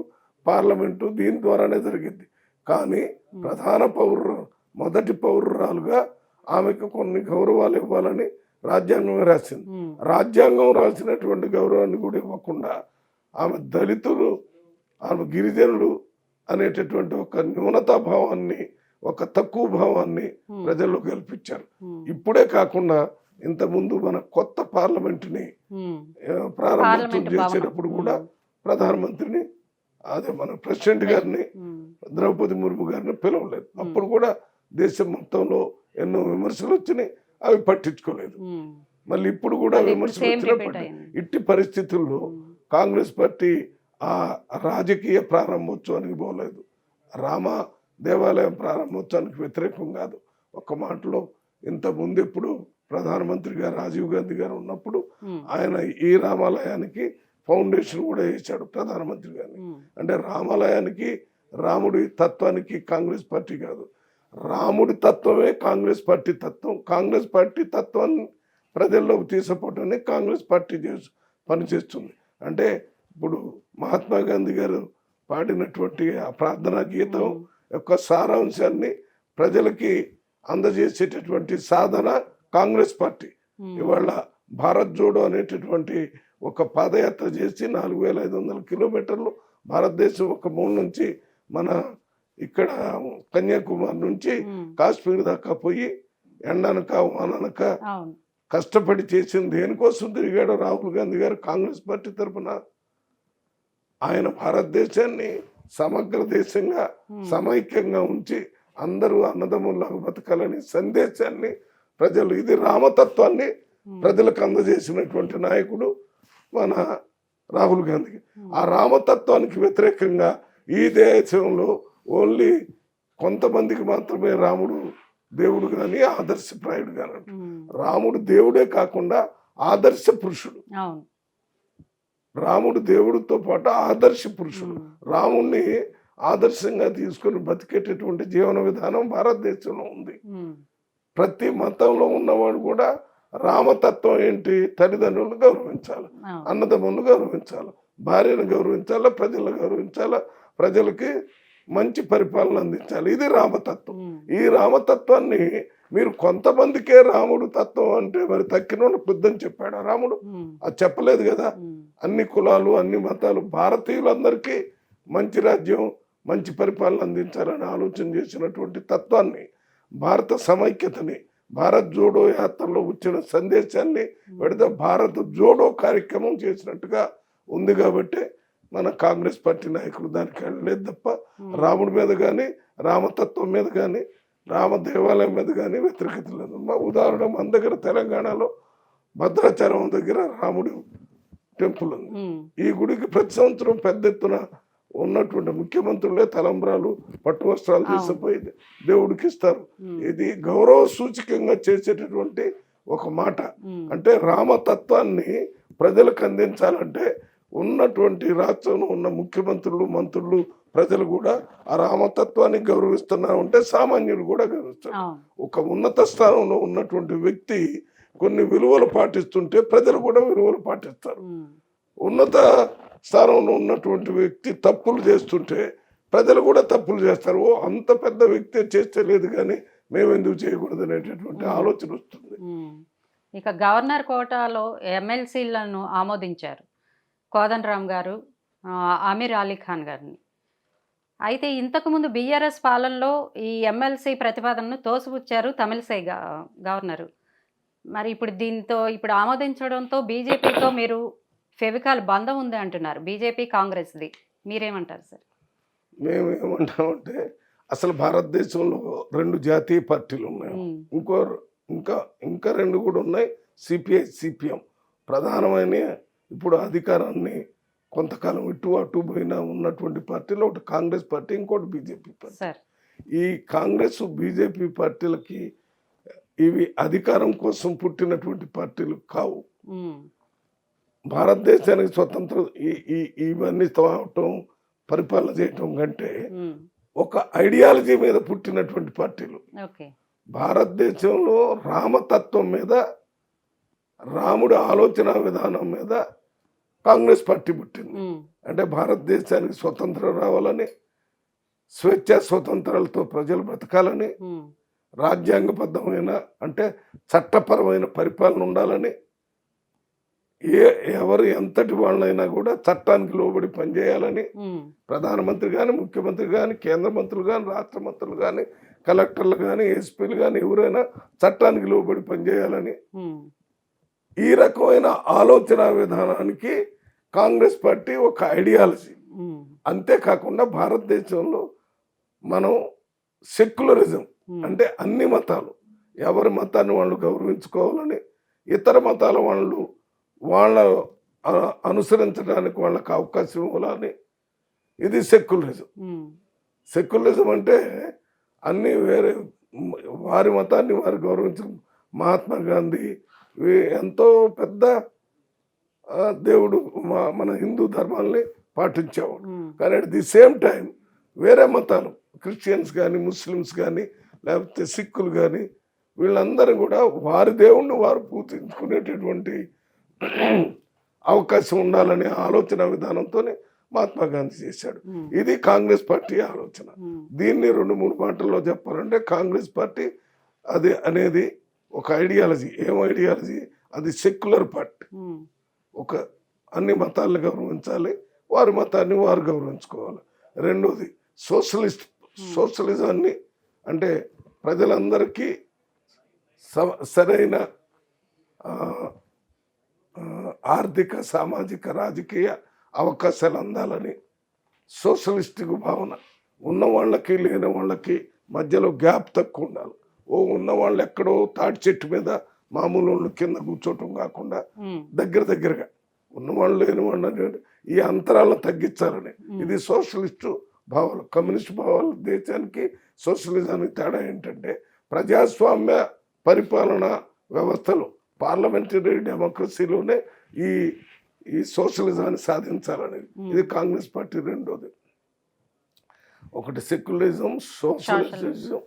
B: పార్లమెంటు దీని ద్వారానే జరిగింది. కానీ ప్రధాన మొదటి పౌరురాలుగా ఆమెకు కొన్ని గౌరవాలు ఇవ్వాలని రాజ్యాంగమే రాసింది. రాజ్యాంగం రాసినటువంటి గౌరవాన్ని కూడా ఇవ్వకుండా ఆమె దళితులు, ఆమె గిరిజనులు అనేటటువంటి ఒక న్యూనతా భావాన్ని, ఒక తక్కువ భావాన్ని ప్రజల్లో కల్పించారు. ఇప్పుడే కాకుండా ఇంతకుముందు మన కొత్త పార్లమెంటుని ప్రారంభోత్సవం చేసేటప్పుడు కూడా ప్రధానమంత్రిని, అదే మన ప్రెసిడెంట్ గారిని, ద్రౌపది ముర్ము గారిని పిలవలేదు. అప్పుడు కూడా దేశం మొత్తంలో ఎన్నో విమర్శలు వచ్చినాయి, అవి పట్టించుకోలేదు. మళ్ళీ ఇప్పుడు కూడా విమర్శలు వచ్చినప్పుడు ఇట్టి పరిస్థితుల్లో కాంగ్రెస్ పార్టీ ఆ రాజకీయ ప్రారంభోత్సవానికి పోలేదు. రామ దేవాలయం ప్రారంభోత్సవానికి వ్యతిరేకం కాదు. ఒక్క మాటలో ఇంతకుముందు ఎప్పుడు ప్రధానమంత్రిగా రాజీవ్ గాంధీ గారు ఉన్నప్పుడు ఆయన ఈ రామాలయానికి ఫౌండేషన్ కూడా వేశాడు ప్రధానమంత్రి గారిని. అంటే రామాలయానికి, రాముడి తత్వానికి కాంగ్రెస్ పార్టీ కాదు, రాముడి తత్వమే కాంగ్రెస్ పార్టీ తత్వం. కాంగ్రెస్ పార్టీ తత్వాన్ని ప్రజల్లోకి తీసుకుపోవటాన్ని కాంగ్రెస్ పార్టీ పనిచేస్తుంది. అంటే ఇప్పుడు మహాత్మా గాంధీ గారు పాడినటువంటి ఆ ప్రార్థనా గీతం యొక్క సారాంశాన్ని ప్రజలకి అందజేసేటటువంటి సాధన కాంగ్రెస్ పార్టీ. ఇవాళ భారత్ జోడో అనేటటువంటి ఒక పాదయాత్ర చేసి 4500 కిలోమీటర్లు భారతదేశం ఒక మూల నుంచి మన ఇక్కడ కన్యాకుమారి నుంచి కాశ్మీర్ దాకా పోయి ఎండనక వాననక కష్టపడి చేసింది దేనికోసం తిరిగాడో రాహుల్ గాంధీ గారు కాంగ్రెస్ పార్టీ తరఫున. ఆయన భారతదేశాన్ని సమగ్ర దేశంగా సమైక్యంగా ఉంచి అందరూ అన్నదమ్ముల్లాగా బతకాలని సందేశాన్ని ప్రజలు, ఇది రామతత్వాన్ని ప్రజలకు అందజేసినటువంటి నాయకుడు మన రాహుల్ గాంధీ. ఆ రామతత్వానికి వ్యతిరేకంగా ఈ దేశంలో ఓన్లీ కొంతమందికి మాత్రమే రాముడు దేవుడు కానీ ఆదర్శప్రాయుడు కానీ. రాముడు దేవుడే కాకుండా ఆదర్శ పురుషుడు. రాముడు దేవుడితో పాటు ఆదర్శ పురుషుడు. రాముణ్ణి ఆదర్శంగా తీసుకొని బతికేటటువంటి జీవన విధానం భారతదేశంలో ఉంది. ప్రతి మతంలో ఉన్నవాడు కూడా రామతత్వం ఏంటి? తల్లిదండ్రులను గౌరవించాలి, అన్నదమ్ములను గౌరవించాలి, భార్యను గౌరవించాలి, ప్రజలను గౌరవించాలి, ప్రజలకి మంచి పరిపాలన అందించాలి. ఇది రామతత్వం. ఈ రామతత్వాన్ని మీరు కొంతమందికే రాముడు తత్వం అంటే మరి తక్కిన బుద్ధని చెప్పాడు రాముడు? అది చెప్పలేదు కదా. అన్ని కులాలు, అన్ని మతాలు, భారతీయులందరికీ మంచి రాజ్యం, మంచి పరిపాలన అందించాలని ఆలోచన చేసినటువంటి తత్వాన్ని, భారత సమైక్యతని, భారత్ జోడో యాత్రలో వచ్చిన సందేశాన్ని పెడితే భారత్ జోడో కార్యక్రమం చేసినట్టుగా ఉంది. కాబట్టి మన కాంగ్రెస్ పార్టీ నాయకులు దానికి వెళ్ళలేదు తప్ప రాముడి మీద కానీ, రామతత్వం మీద కానీ, రామ దేవాలయం మీద కానీ వ్యతిరేకత లేదు. ఉదాహరణ మన దగ్గర తెలంగాణలో భద్రాచలం దగ్గర రాముడి టెంపుల్ ఉంది. ఈ గుడికి ప్రతి సంవత్సరం పెద్ద ఎత్తున ఉన్నటువంటి ముఖ్యమంత్రులే తలంబ్రాలు, పట్టు వస్త్రాలు తీసుకుపోయి దేవుడికి ఇస్తారు. ఇది గౌరవ సూచకంగా చేసేటటువంటి ఒక మాట. అంటే రామతత్వాన్ని ప్రజలకు అందించాలంటే ఉన్నటువంటి రాష్ట్రంలో ఉన్న ముఖ్యమంత్రులు, మంత్రులు, ప్రజలు కూడా ఆ రామతత్వాన్ని గౌరవిస్తున్నారంటే సామాన్యులు కూడా గౌరవిస్తారు. ఒక ఉన్నత స్థానంలో ఉన్నటువంటి వ్యక్తి కొన్ని విలువలు పాటిస్తుంటే ప్రజలు కూడా విలువలు పాటిస్తారు. ఉన్నత స్థానంలో ఉన్నటువంటి వ్యక్తి తప్పులు చేస్తుంటే ప్రజలు కూడా తప్పులు చేస్తారు. ఓ అంత పెద్ద వ్యక్తి చేస్తే లేదు కానీ మేము ఎందుకు చేయకూడదు అనేటటువంటి ఆలోచన వస్తుంది.
A: ఇక గవర్నర్ కోటాలో ఎమ్మెల్సీలను ఆమోదించారు కోదండరామ్ గారు, అమీర్ అలీ ఖాన్ గారిని. అయితే ఇంతకుముందు బీఆర్ఎస్ పాలనలో ఈ ఎమ్మెల్సీ ప్రతిపాదనను తోసిపుచ్చారు తమిళసై గవర్నరు. మరి ఇప్పుడు దీంతో ఇప్పుడు ఆమోదించడంతో బీజేపీతో మీరు ఫెవికాల్ బంధం ఉంది అంటున్నారు, బీజేపీ కాంగ్రెస్ది. మీరేమంటారు సార్?
B: మేము ఏమంటామంటే అసలు భారతదేశంలో 2 జాతీయ పార్టీలు ఉన్నాయి. ఇంకా 2 కూడా ఉన్నాయి. సిపిఐ, సిపిఎం ప్రధానమైన ఇప్పుడు అధికారాన్ని కొంతకాలం ఇటు అటు పోయినా ఉన్నటువంటి పార్టీలో ఒకటి కాంగ్రెస్ పార్టీ, ఇంకోటి బీజేపీ పార్టీ. ఈ కాంగ్రెస్ బీజేపీ పార్టీలకి ఇవి అధికారం కోసం పుట్టినటువంటి పార్టీలు కావు. భారతదేశానికి స్వతంత్రం ఇవన్నీ తేవటం, పరిపాలన చేయటం కంటే ఒక ఐడియాలజీ మీద పుట్టినటువంటి పార్టీలు. భారతదేశంలో రామతత్వం మీద, రాముడి ఆలోచన విధానం మీద కాంగ్రెస్ పార్టీ పుట్టింది. అంటే భారతదేశానికి స్వతంత్రం రావాలని, స్వేచ్ఛా స్వతంత్రాలతో ప్రజలు బ్రతకాలని, రాజ్యాంగబద్ధమైన అంటే చట్టపరమైన పరిపాలన ఉండాలని, ఎవరు ఎంతటి వాళ్ళైనా కూడా చట్టానికి లోబడి పనిచేయాలని, ప్రధానమంత్రి కానీ, ముఖ్యమంత్రి కానీ, కేంద్ర మంత్రులు కానీ, రాష్ట్ర మంత్రులు కానీ, కలెక్టర్లు కానీ, ఎస్పీలు కానీ ఎవరైనా చట్టానికి లోబడి పనిచేయాలని, ఈ రకమైన ఆలోచన విధానానికి కాంగ్రెస్ పార్టీ ఒక ఐడియాలజీ. అంతేకాకుండా భారతదేశంలో మనం సెక్యులరిజం అంటే అన్ని మతాలు, ఎవరి మతాన్ని వాళ్ళు గౌరవించుకోవాలని, ఇతర మతాల వాళ్ళు వాళ్ళ అనుసరించడానికి వాళ్ళకి అవకాశం ఇవ్వాలని, ఇది సెక్యులరిజం. సెక్యులరిజం అంటే అన్ని వేరే వారి మతాన్ని వారు గౌరవించడం. మహాత్మా గాంధీ ఎంతో పెద్ద దేవుడు మన హిందూ ధర్మాల్ని పాటించేవాడు. కానీ అట్ ది సేమ్ టైం వేరే మతాలు, క్రిస్టియన్స్ కానీ, ముస్లిమ్స్ కానీ, లేకపోతే సిక్కులు కానీ, వీళ్ళందరూ కూడా వారి దేవుణ్ణి వారు పూజించుకునేటటువంటి అవకాశం ఉండాలనే ఆలోచన విధానంతోనే మహాత్మా గాంధీ చేశాడు. ఇది కాంగ్రెస్ పార్టీ ఆలోచన. దీన్ని 2-3 మాటల్లో చెప్పాలంటే కాంగ్రెస్ పార్టీ అది అనేది ఒక ఐడియాలజీ. ఏం ఐడియాలజీ? అది సెక్యులర్ పార్టీ. ఒక అన్ని మతాలను గౌరవించాలి, వారి మతాన్ని వారు గౌరవించుకోవాలి. రెండోది సోషలిజాన్ని అంటే ప్రజలందరికీ సరైన ఆ, ఆ, ఆర్థిక సామాజిక రాజకీయ అవకాశాలు అందాలని సోషలిస్టిక్ భావన ఉన్న వాళ్ళకి లేని వాళ్ళకి మధ్యలో గ్యాప్ తక్కువ ఉండాలి. ఉన్న వాళ్ళు ఎక్కడో తాటి చెట్టు మీద మామూలు వాళ్ళు కింద కూర్చోవటం కాకుండా దగ్గరగా ఉన్నవాళ్ళు లేని వాళ్ళు ఈ అంతరాలను తగ్గించాలని. ఇది సోషలిస్టు భావాలు. కమ్యూనిస్ట్ భావాలు దేశానికి సోషలిజానికి తేడా ఏంటంటే ప్రజాస్వామ్య పరిపాలన వ్యవస్థలు పార్లమెంటరీ డెమోక్రసీలోనే ఈ ఈ సోషలిజాన్ని సాధించాలనేది. ఇది కాంగ్రెస్ పార్టీ రెండోది. ఒకటి సెక్యులరిజం, సోషలిజం.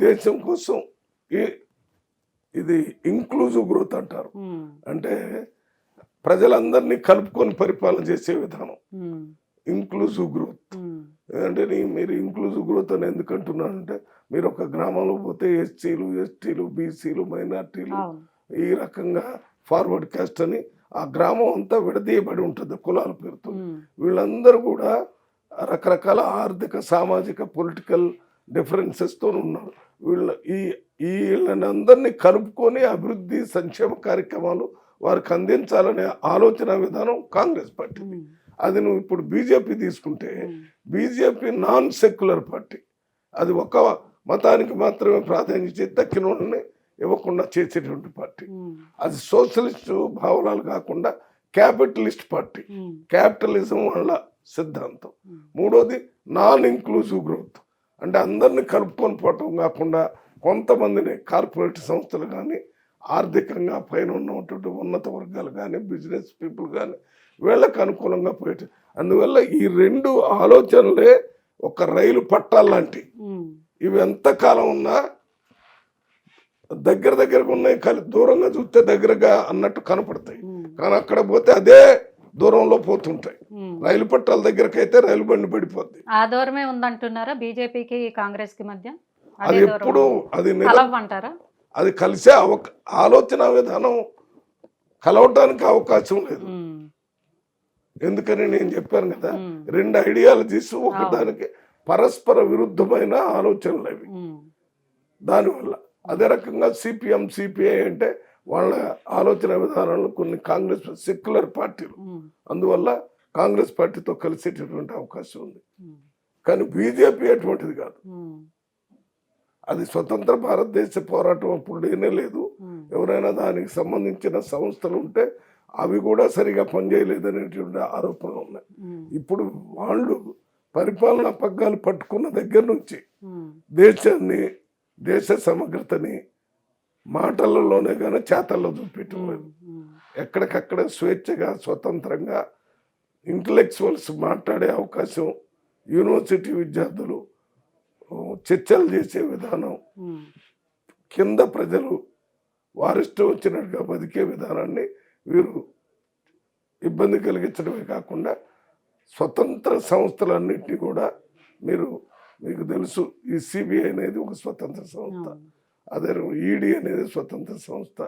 B: దేశం కోసం ఇది ఇంక్లూజివ్ గ్రోత్ అంటారు. అంటే ప్రజలందరినీ కలుపుకొని పరిపాలన చేసే విధానం ఇంక్లూజివ్ గ్రోత్. అంటే మీరు ఇంక్లూజివ్ గ్రోత్ అని ఎందుకు అంటున్నానంటే మీరు ఒక గ్రామంలో పోతే ఎస్సీలు, ఎస్టీలు, బీసీలు, మైనార్టీలు ఈ రకంగా ఫార్వర్డ్ కాస్ట్ అని ఆ గ్రామం అంతా విడదీయబడి ఉంటుంది కులాల పేరుతో. వీళ్ళందరూ కూడా రకరకాల ఆర్థిక సామాజిక పొలిటికల్ డిఫరెన్సెస్తో ఉన్నారు. వీళ్ళని అందరినీ కలుపుకొని అభివృద్ధి సంక్షేమ కార్యక్రమాలు వారికి అందించాలనే ఆలోచన విధానం కాంగ్రెస్ పార్టీ. అది నువ్వు ఇప్పుడు బీజేపీ తీసుకుంటే బీజేపీ నాన్ సెక్యులర్ పార్టీ. అది ఒక మతానికి మాత్రమే ప్రాధాన్యత తక్కిన వాళ్ళని ఇవ్వకుండా చేసేటువంటి పార్టీ. అది సోషలిస్ట్ భావనాలు కాకుండా క్యాపిటలిస్ట్ పార్టీ. క్యాపిటలిజం వల్ల సిద్ధాంతం. మూడోది నాన్ ఇంక్లూజివ్ గ్రోత్. అంటే అందరినీ కలుపుకొని పోవటం కాకుండా కొంతమందిని కార్పొరేట్ సంస్థలు కానీ ఆర్థికంగా పైన ఉన్నటువంటి ఉన్నత వర్గాలు కానీ బిజినెస్ పీపుల్ కానీ వీళ్ళకి అనుకూలంగా పోయేట. అందువల్ల ఈ రెండు ఆలోచనలే ఒక రైలు పట్టాలంటి. ఇవి ఎంతకాలం ఉన్నా దగ్గరగా ఉన్నాయి, దూరంగా చూస్తే దగ్గరగా అన్నట్టు కనపడతాయి. కానీ అక్కడ పోతే అదే దూరంలో పోతుంటాయి. రైలు పట్టాల దగ్గరకి అయితే రైలు బండి పడిపోద్ది.
A: ఆ దూరమే ఉందంటున్నారా బీజేపీకి కాంగ్రెస్ కి మధ్య?
B: అది ఎప్పుడు
A: అంటారా?
B: అది కలిసే ఆలోచన విధానం కలవటానికి అవకాశం లేదు. ఎందుకని నేను చెప్పాను కదా, రెండు ఐడియాలజీస్ ఒకదానికి పరస్పర విరుద్ధమైన ఆలోచనలు అవి. దానివల్ల అదే రకంగా సిపిఎం, సిపిఐ అంటే వాళ్ళ ఆలోచన విధానాలు కొన్ని కాంగ్రెస్ సెక్యులర్ పార్టీలు. అందువల్ల కాంగ్రెస్ పార్టీతో కలిసేటటువంటి అవకాశం ఉంది. కానీ బీజేపీ అటువంటిది కాదు. అది స్వతంత్ర భారతదేశ పోరాటం అప్పుడు లేనే లేదు. ఎవరైనా దానికి సంబంధించిన సంస్థలు ఉంటే అవి కూడా సరిగా పనిచేయలేదనేటువంటి ఆరోపణలు ఉన్నాయి. ఇప్పుడు వాళ్ళు పరిపాలనా పగ్గాలు పట్టుకున్న దగ్గర నుంచి దేశాన్ని, దేశ సమగ్రతని మాటలలోనే కానీ చేతల్లో చూపెట్టలేదు. ఎక్కడికక్కడ స్వేచ్ఛగా స్వతంత్రంగా ఇంటలెక్చువల్స్ మాట్లాడే అవకాశం, యూనివర్సిటీ విద్యార్థులు చర్చలు చేసే విధానం, కింద ప్రజలు వారిష్టం వచ్చినట్టుగా బతికే విధానాన్ని వీరు ఇబ్బంది కలిగించడమే కాకుండా స్వతంత్ర సంస్థలన్నింటినీ కూడా మీకు తెలుసు, ఈ సిబిఐ అనేది ఒక స్వతంత్ర సంస్థ, అదే ఈడీ అనేది స్వతంత్ర సంస్థ,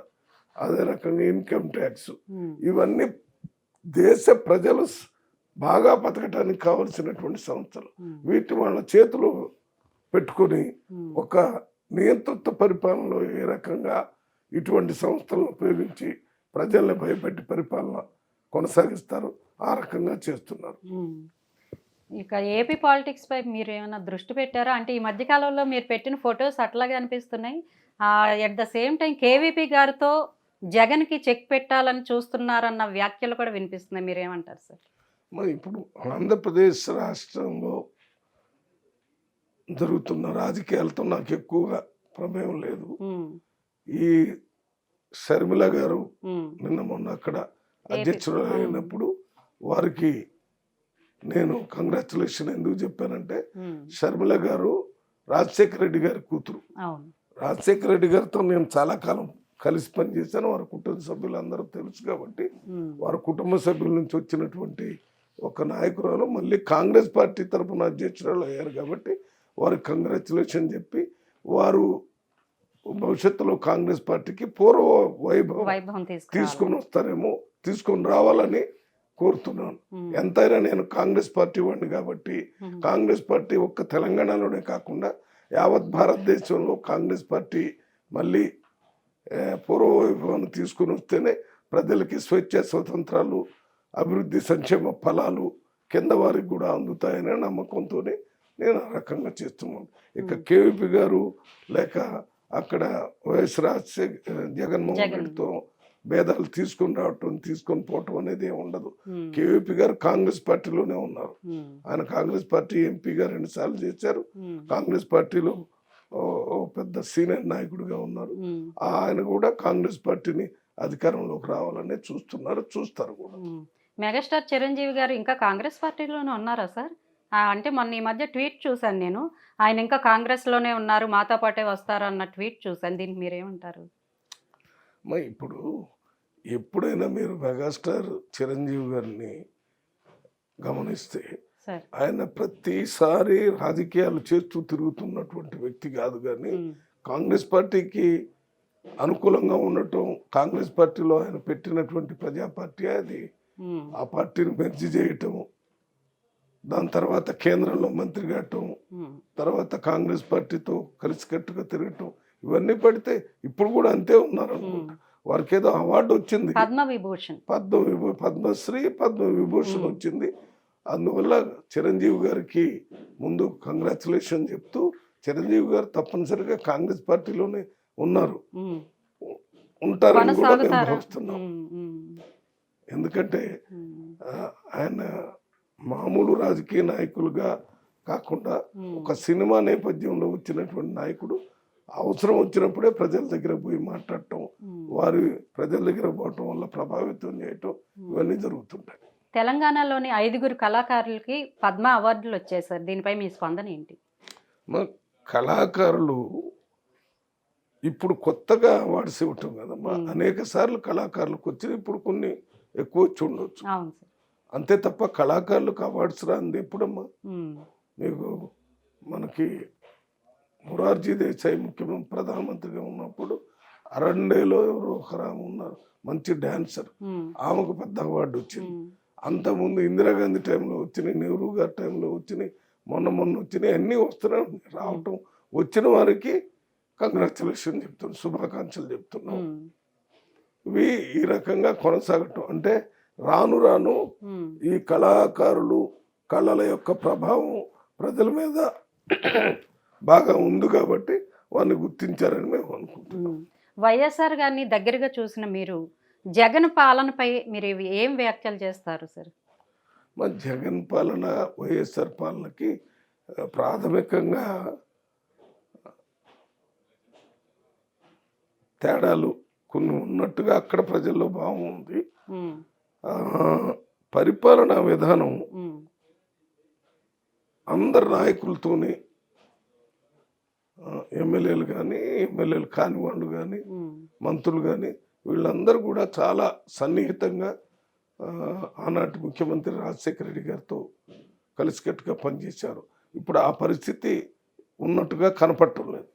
B: అదే రకంగా ఇన్కమ్ ట్యాక్స్, ఇవన్నీ దేశ ప్రజలు బాగా బతకటానికి కావలసినటువంటి సంస్థలు. వీటి వాళ్ళ చేతిలో పెట్టుకొని ఒక నియంతృత్వ పరిపాలనలో ఏ రకంగా ఇటువంటి సంస్థలను ఉపయోగించి ప్రజల్ని భయపెట్టి పరిపాలన కొనసాగిస్తారు, ఆ రకంగా చేస్తున్నారు.
A: ఇక ఏపీ పాలిటిక్స్ పై మీరు ఏమైనా దృష్టి పెట్టారా? అంటే ఈ మధ్యకాలంలో మీరు పెట్టిన ఫొటోస్ అట్లాగే అనిపిస్తున్నాయి. At the same time KVP గారితో జగన్కి చెక్ పెట్టాలని చూస్తున్నారన్న వ్యాఖ్యలు కూడా వినిపిస్తున్నాయి. మీరేమంటారు సార్?
B: మరి ఇప్పుడు ఆంధ్రప్రదేశ్ రాష్ట్రంలో జరుగుతున్న రాజకీయాలతో నాకు ఎక్కువగా ప్రమేయం లేదు. ఈ షర్మిల గారు నిన్న మొన్న అక్కడ అధ్యక్షుడు అయినప్పుడు వారికి నేను కంగ్రాచులేషన్ ఎందుకు చెప్పానంటే, షర్మిల గారు రాజశేఖర రెడ్డి గారి కూతురు. రాజశేఖర రెడ్డి గారితో నేను చాలా కాలం కలిసి పనిచేశాను. వారి కుటుంబ సభ్యులు అందరూ తెలుసు కాబట్టి వారి కుటుంబ సభ్యుల నుంచి వచ్చినటువంటి ఒక నాయకురాలు మళ్ళీ కాంగ్రెస్ పార్టీ తరఫున అధ్యక్షురాలు అయ్యారు కాబట్టి వారికి కంగ్రాచులేషన్ చెప్పి, వారు భవిష్యత్తులో కాంగ్రెస్ పార్టీకి పూర్వ వైభవం తీసుకొని వస్తారేమో, తీసుకొని రావాలని కోరుతున్నాను. ఎంతైనా నేను కాంగ్రెస్ పార్టీ వాడిని కాబట్టి కాంగ్రెస్ పార్టీ ఒక్క తెలంగాణలోనే కాకుండా యావత్ భారతదేశంలో కాంగ్రెస్ పార్టీ మళ్ళీ పూర్వవైభవాన్ని తీసుకుని వస్తేనే ప్రజలకి స్వేచ్ఛ స్వతంత్రాలు అభివృద్ధి సంక్షేమ ఫలాలు కింద వారికి కూడా అందుతాయనే నమ్మకంతోనే నేను ఆ రకంగా చేస్తున్నాను. ఇక కేవీపీ గారు లేక అక్కడ వైఎస్ జగన్మోహన్ రెడ్డితో భేదాలు తీసుకుని రావటం తీసుకొని పోవటం అనేది ఏమి ఉండదు. కేవీపీ గారు కాంగ్రెస్ పార్టీలోనే ఉన్నారు. ఆయన కాంగ్రెస్ పార్టీ ఎంపీగా 2 సార్లు చేశారు. కాంగ్రెస్ పార్టీలో ఓ పెద్ద సీనియర్ నాయకుడిగా ఉన్నారు. ఆయన కూడా కాంగ్రెస్ పార్టీని అధికారంలోకి రావాలనే చూస్తారు కూడా.
A: మెగాస్టార్ చిరంజీవి గారు ఇంకా కాంగ్రెస్ పార్టీలోనే ఉన్నారా సార్? అంటే మొన్న ఈ మధ్య ట్వీట్ చూశాను నేను, ఆయన ఇంకా కాంగ్రెస్లోనే ఉన్నారు, మాతో పాటే వస్తారు అన్న ట్వీట్ చూశాను. దీనికి మీరేమంటారు?
B: మరి ఇప్పుడు ఎప్పుడైనా మీరు మెగాస్టార్ చిరంజీవి గారిని గమనిస్తే ఆయన ప్రతిసారి రాజకీయాలు చేస్తూ తిరుగుతున్నటువంటి వ్యక్తి కాదు. కానీ కాంగ్రెస్ పార్టీకి అనుకూలంగా ఉండటం, కాంగ్రెస్ పార్టీలో ఆయన పెట్టినటువంటి ప్రజా పార్టీ అది, ఆ పార్టీని మెర్జి చేయటం, దాని తర్వాత కేంద్రంలో మంత్రి కావటం, తర్వాత కాంగ్రెస్ పార్టీతో కలిసికట్టుగా తిరగటం, ఇవన్నీ పడితే ఇప్పుడు కూడా అంతే ఉన్నారు అనుకుంటా. వారికి ఏదో అవార్డు వచ్చింది, పద్మశ్రీ పద్మవిభూషణ్ వచ్చింది. అందువల్ల చిరంజీవి గారికి ముందు కంగ్రాచులేషన్ చెప్తూ, చిరంజీవి గారు తప్పనిసరిగా కాంగ్రెస్ పార్టీలోనే ఉంటారని కూడా మేము భావిస్తున్నాం. ఎందుకంటే ఆయన మామూలు రాజకీయ నాయకులుగా కాకుండా ఒక సినిమా నేపథ్యంలో వచ్చినటువంటి నాయకుడు. అవసరం వచ్చినప్పుడే ప్రజల దగ్గర పోయి మాట్లాడటం, వారి ప్రజల దగ్గర పోవటం వల్ల ప్రభావితం చేయటం, ఇవన్నీ జరుగుతుంటాయి.
A: తెలంగాణలోని 5 కళాకారులకి పద్మ అవార్డులు వచ్చాయి సార్, దీనిపై మీ స్పందన ఏంటి?
B: కళాకారులు ఇప్పుడు కొత్తగా అవార్డ్స్ ఇవ్వటం కదమ్మా, అనేక సార్లు కళాకారులకు వచ్చింది, ఇప్పుడు కొన్ని ఎక్కువ వచ్చి ఉండొచ్చు అంతే తప్ప కళాకారులకు అవార్డ్స్ రాంది ఎప్పుడమ్మా? మీకు మనకి మొరార్జీ దేశాయ్ ముఖ్యమంత్రి ప్రధానమంత్రిగా ఉన్నప్పుడు అరండేలో ఎవరో ఒకరాము ఉన్నారు, మంచి డాన్సర్, ఆమెకు పెద్ద అవార్డు వచ్చింది. అంతకుముందు ఇందిరాగాంధీ టైంలో వచ్చినాయి, నెహ్రూ గారి టైంలో వచ్చినాయి, మొన్న వచ్చినాయి, అన్నీ వస్తున్నాయి. రావటం వచ్చిన వారికి కంగ్రాచులేషన్ చెప్తున్నాం, శుభాకాంక్షలు చెప్తున్నాం. ఇవి ఈ రకంగా కొనసాగటం అంటే రాను రాను ఈ కళాకారులు కళల యొక్క ప్రభావం ప్రజల మీద బాగా ఉంది కాబట్టి వారిని గుర్తించారని మేము అనుకుంటున్నాం.
A: వైఎస్ఆర్ గారిని దగ్గరగా చూసిన మీరు జగన్ పాలనపై మీరు ఏం వ్యాఖ్యలు చేస్తారు సార్?
B: మరి జగన్ పాలన వైఎస్ఆర్ పాలనకి ప్రాథమికంగా తేడాలు కొన్ని ఉన్నట్టుగా అక్కడ ప్రజల్లో భావం ఉంది. పరిపాలనా విధానం అందరు నాయకులతోని, ఎమ్మెల్యేలు కానీ ఎమ్మెల్యేలు కాని వాళ్ళు కానీ మంత్రులు కానీ వీళ్ళందరూ కూడా చాలా సన్నిహితంగా ఆనాటి ముఖ్యమంత్రి రాజశేఖర రెడ్డి గారితో కలిసికట్టుగా పనిచేశారు. ఇప్పుడు ఆ పరిస్థితి ఉన్నట్టుగా కనపడటం లేదు.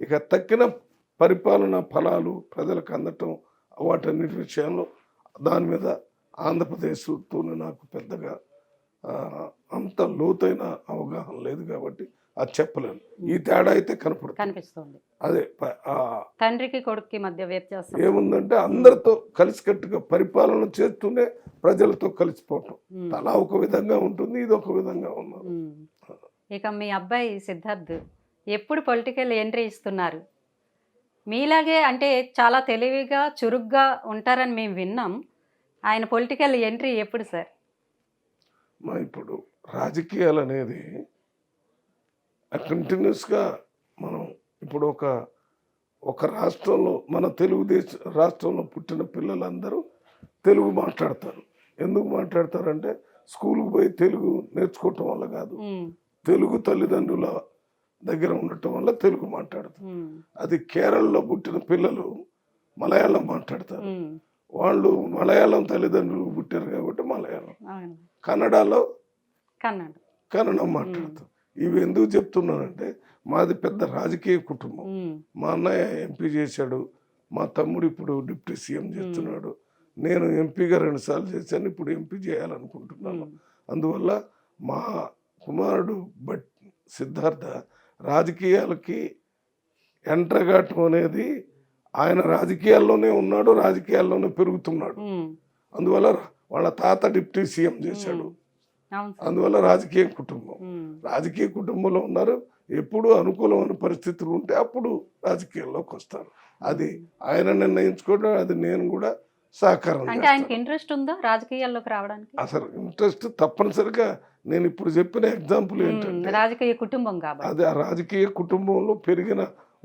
B: ఇక తక్కిన పరిపాలనా ఫలాలు ప్రజలకు అందటం వాటన్నిటి విషయంలో దాని మీద ఆంధ్రప్రదేశ్తో నాకు పెద్దగా అంత లోతైన అవగాహన లేదు కాబట్టి అది చెప్పలేను. ఈ తేడా అయితే కనిపిస్తుంది. అదే
A: తండ్రికి కొడుక్కి మధ్య వ్యత్యాసం
B: ఏముందంటే అందరితో కలిసికట్టుగా పరిపాలన చేస్తూనే ప్రజలతో కలిసిపోవటం, అలా ఒక విధంగా ఉంటుంది, ఇది ఒక విధంగా ఉన్నారు.
A: ఇక మీ అబ్బాయి సిద్ధార్థ్ ఎప్పుడు పొలిటికల్ ఎంట్రీ ఇస్తున్నారు? మీలాగే అంటే చాలా తెలివిగా చురుగ్గా ఉంటారని మేము విన్నాం. ఆయన పొలిటికల్ ఎంట్రీ ఎప్పుడు సార్?
B: ఇప్పుడు రాజకీయాలు అనేది కంటిన్యూస్గా మనం ఇప్పుడు ఒక రాష్ట్రంలో మన రాష్ట్రంలో పుట్టిన పిల్లలందరూ తెలుగు మాట్లాడతారు. ఎందుకు మాట్లాడతారంటే స్కూల్కి పోయి తెలుగు నేర్చుకోవటం వల్ల కాదు, తెలుగు తల్లిదండ్రుల దగ్గర ఉండటం వల్ల తెలుగు మాట్లాడతారు. అది కేరళలో పుట్టిన పిల్లలు మలయాళం మాట్లాడతారు, వాళ్ళు మలయాళం తల్లిదండ్రులు పుట్టారు కాబట్టి మలయాళం, కన్నడలో కన్నడం మాట్లాడతారు. ఇవి ఎందుకు చెప్తున్నానంటే మాది పెద్ద రాజకీయ కుటుంబం. మా అన్నయ్య ఎంపీ చేశాడు, మా తమ్ముడు ఇప్పుడు డిప్యూటీ సీఎం చేస్తున్నాడు, నేను ఎంపీగా 2 సార్లు చేశాను, ఇప్పుడు ఎంపీ చేయాలనుకుంటున్నాను. అందువల్ల మా కుమారుడు సిద్ధార్థ రాజకీయాలకి ఎంటర్ కావటం అనేది ఆయన రాజకీయాల్లోనే ఉన్నాడు, రాజకీయాల్లోనే పెరుగుతున్నాడు. అందువల్ల వాళ్ళ తాత డిప్యూటీ సీఎం చేశాడు.
A: అవును సార్.
B: అందువల్ల రాజకీయ కుటుంబం, రాజకీయ కుటుంబంలో ఉన్నారు. ఎప్పుడు అనుకూలమైన పరిస్థితులు ఉంటే అప్పుడు రాజకీయాల్లోకి వస్తారు. అది ఆయన నిర్ణయించుకోవడం, అది నేను కూడా సహకారం
A: అంటే
B: చేస్తాను.
A: ఆయనకి ఇంట్రెస్ట్ ఉందా రాజకీయాల్లోకి రావడానికి?
B: అసలు ఇంట్రెస్ట్ తప్పనిసరిగా, నేను ఇప్పుడు చెప్పిన ఎగ్జాంపుల్ ఏంటంటే
A: రాజకీయ కుటుంబం కాబట్టి.
B: అది ఆ రాజకీయ కుటుంబంలో పెరిగిన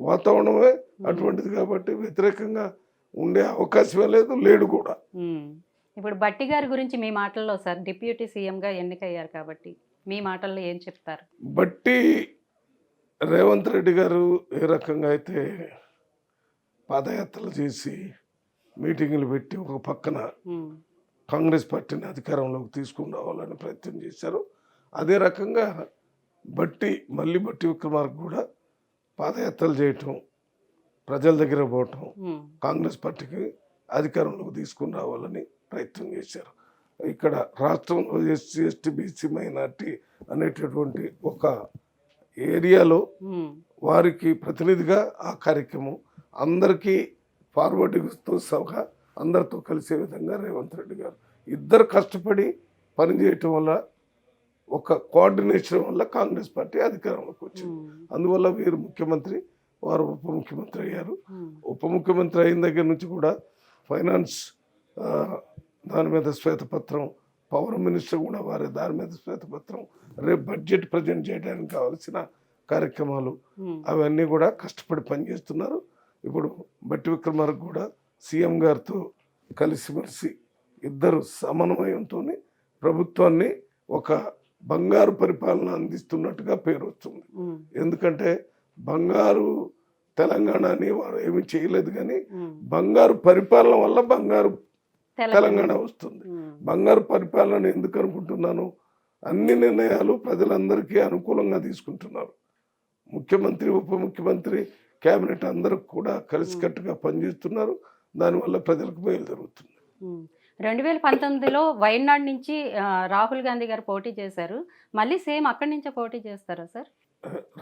B: వాతావరణమే అటువంటిది కాబట్టి వ్యతిరేకంగా ఉండే అవకాశమే లేదు, లేడు కూడా.
A: ఇప్పుడు బట్టి గారి గురించి మీ మాటల్లో సార్, డిప్యూటీ సీఎంగా ఎన్నికయ్యారు కాబట్టి మీ మాటల్లో ఏం చెప్తారు?
B: బట్టి రేవంత్ రెడ్డి గారు ఏ రకంగా అయితే పాదయాత్రలు చేసి మీటింగులు పెట్టి ఒక పక్కన కాంగ్రెస్ పార్టీని అధికారంలోకి తీసుకుని రావాలని ప్రయత్నం చేశారు, అదే రకంగా మళ్ళీ బట్టి విక్రమార్క కూడా పాదయాత్రలు చేయటం, ప్రజల దగ్గర పోవటం, కాంగ్రెస్ పార్టీకి అధికారంలోకి తీసుకుని రావాలని ప్రయత్నం చేశారు. ఇక్కడ రాష్ట్రంలో ఎస్సీ ఎస్టీ బీసీ మైనార్టీ అనేటటువంటి ఒక ఏరియాలో వారికి ప్రతినిధిగా ఆ కార్యక్రమం అందరికీ ఫార్వర్డ్తో సహా అందరితో కలిసే విధంగా రేవంత్ రెడ్డి గారు ఇద్దరు కష్టపడి పనిచేయటం వల్ల, ఒక కోఆర్డినేషన్ వల్ల కాంగ్రెస్ పార్టీ అధికారంలోకి వచ్చింది. అందువల్ల వీరు ముఖ్యమంత్రి, వారు ఉప ముఖ్యమంత్రి అయ్యారు. ఉప ముఖ్యమంత్రి అయిన దగ్గర నుంచి కూడా ఫైనాన్స్ దాని మీద శ్వేతపత్రం, పవర్ మినిస్టర్ కూడా వారి దాని మీద శ్వేతపత్రం, రేపు బడ్జెట్ ప్రజెంట్ చేయడానికి కావాల్సిన కార్యక్రమాలు అవన్నీ కూడా కష్టపడి పనిచేస్తున్నారు. ఇప్పుడు బట్టి విక్రమార్క కూడా సీఎం గారితో కలిసిమెలిసి ఇద్దరు సమన్వయంతో ప్రభుత్వాన్ని ఒక బంగారు పరిపాలన అందిస్తున్నట్టుగా పేరు వస్తుంది. ఎందుకంటే బంగారు తెలంగాణ అని వారు ఏమీ చేయలేదు, కానీ బంగారు పరిపాలన వల్ల బంగారు తెలంగాణ వస్తుంది. బంగారు పరిపాలన ఎందుకు అనుకుంటున్నాను, అన్ని నిర్ణయాలు ప్రజలందరికీ అనుకూలంగా తీసుకుంటున్నారు. ముఖ్యమంత్రి, ఉప ముఖ్యమంత్రి, కేబినెట్ అందరూ కూడా కలిసికట్టుగా పనిచేస్తున్నారు. దానివల్ల ప్రజలకు మేలు జరుగుతుంది.
A: 2019లో వయనాడ్ నుంచి రాహుల్ గాంధీ గారు పోటీ చేశారు, మళ్ళీ సేమ్ అక్కడి నుంచే పోటీ చేస్తారా సార్?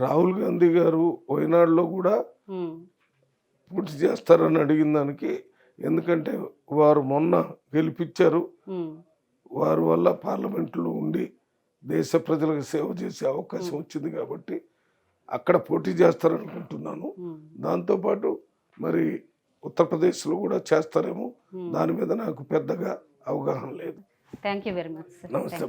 B: రాహుల్ గాంధీ గారు వయనాడులో కూడా పూర్తి చేస్తారని అడిగిన దానికి, ఎందుకంటే వారు మొన్న గెలిపించారు, వారి వల్ల పార్లమెంట్లో ఉండి దేశ ప్రజలకు సేవ చేసే అవకాశం వచ్చింది కాబట్టి అక్కడ పోటీ చేస్తారనుకుంటున్నాను. దాంతోపాటు మరి ఉత్తరప్రదేశ్లో కూడా చేస్తారేమో, దాని మీద నాకు పెద్దగా అవగాహన లేదు.
A: Thank you very much sir.
B: నమస్తే.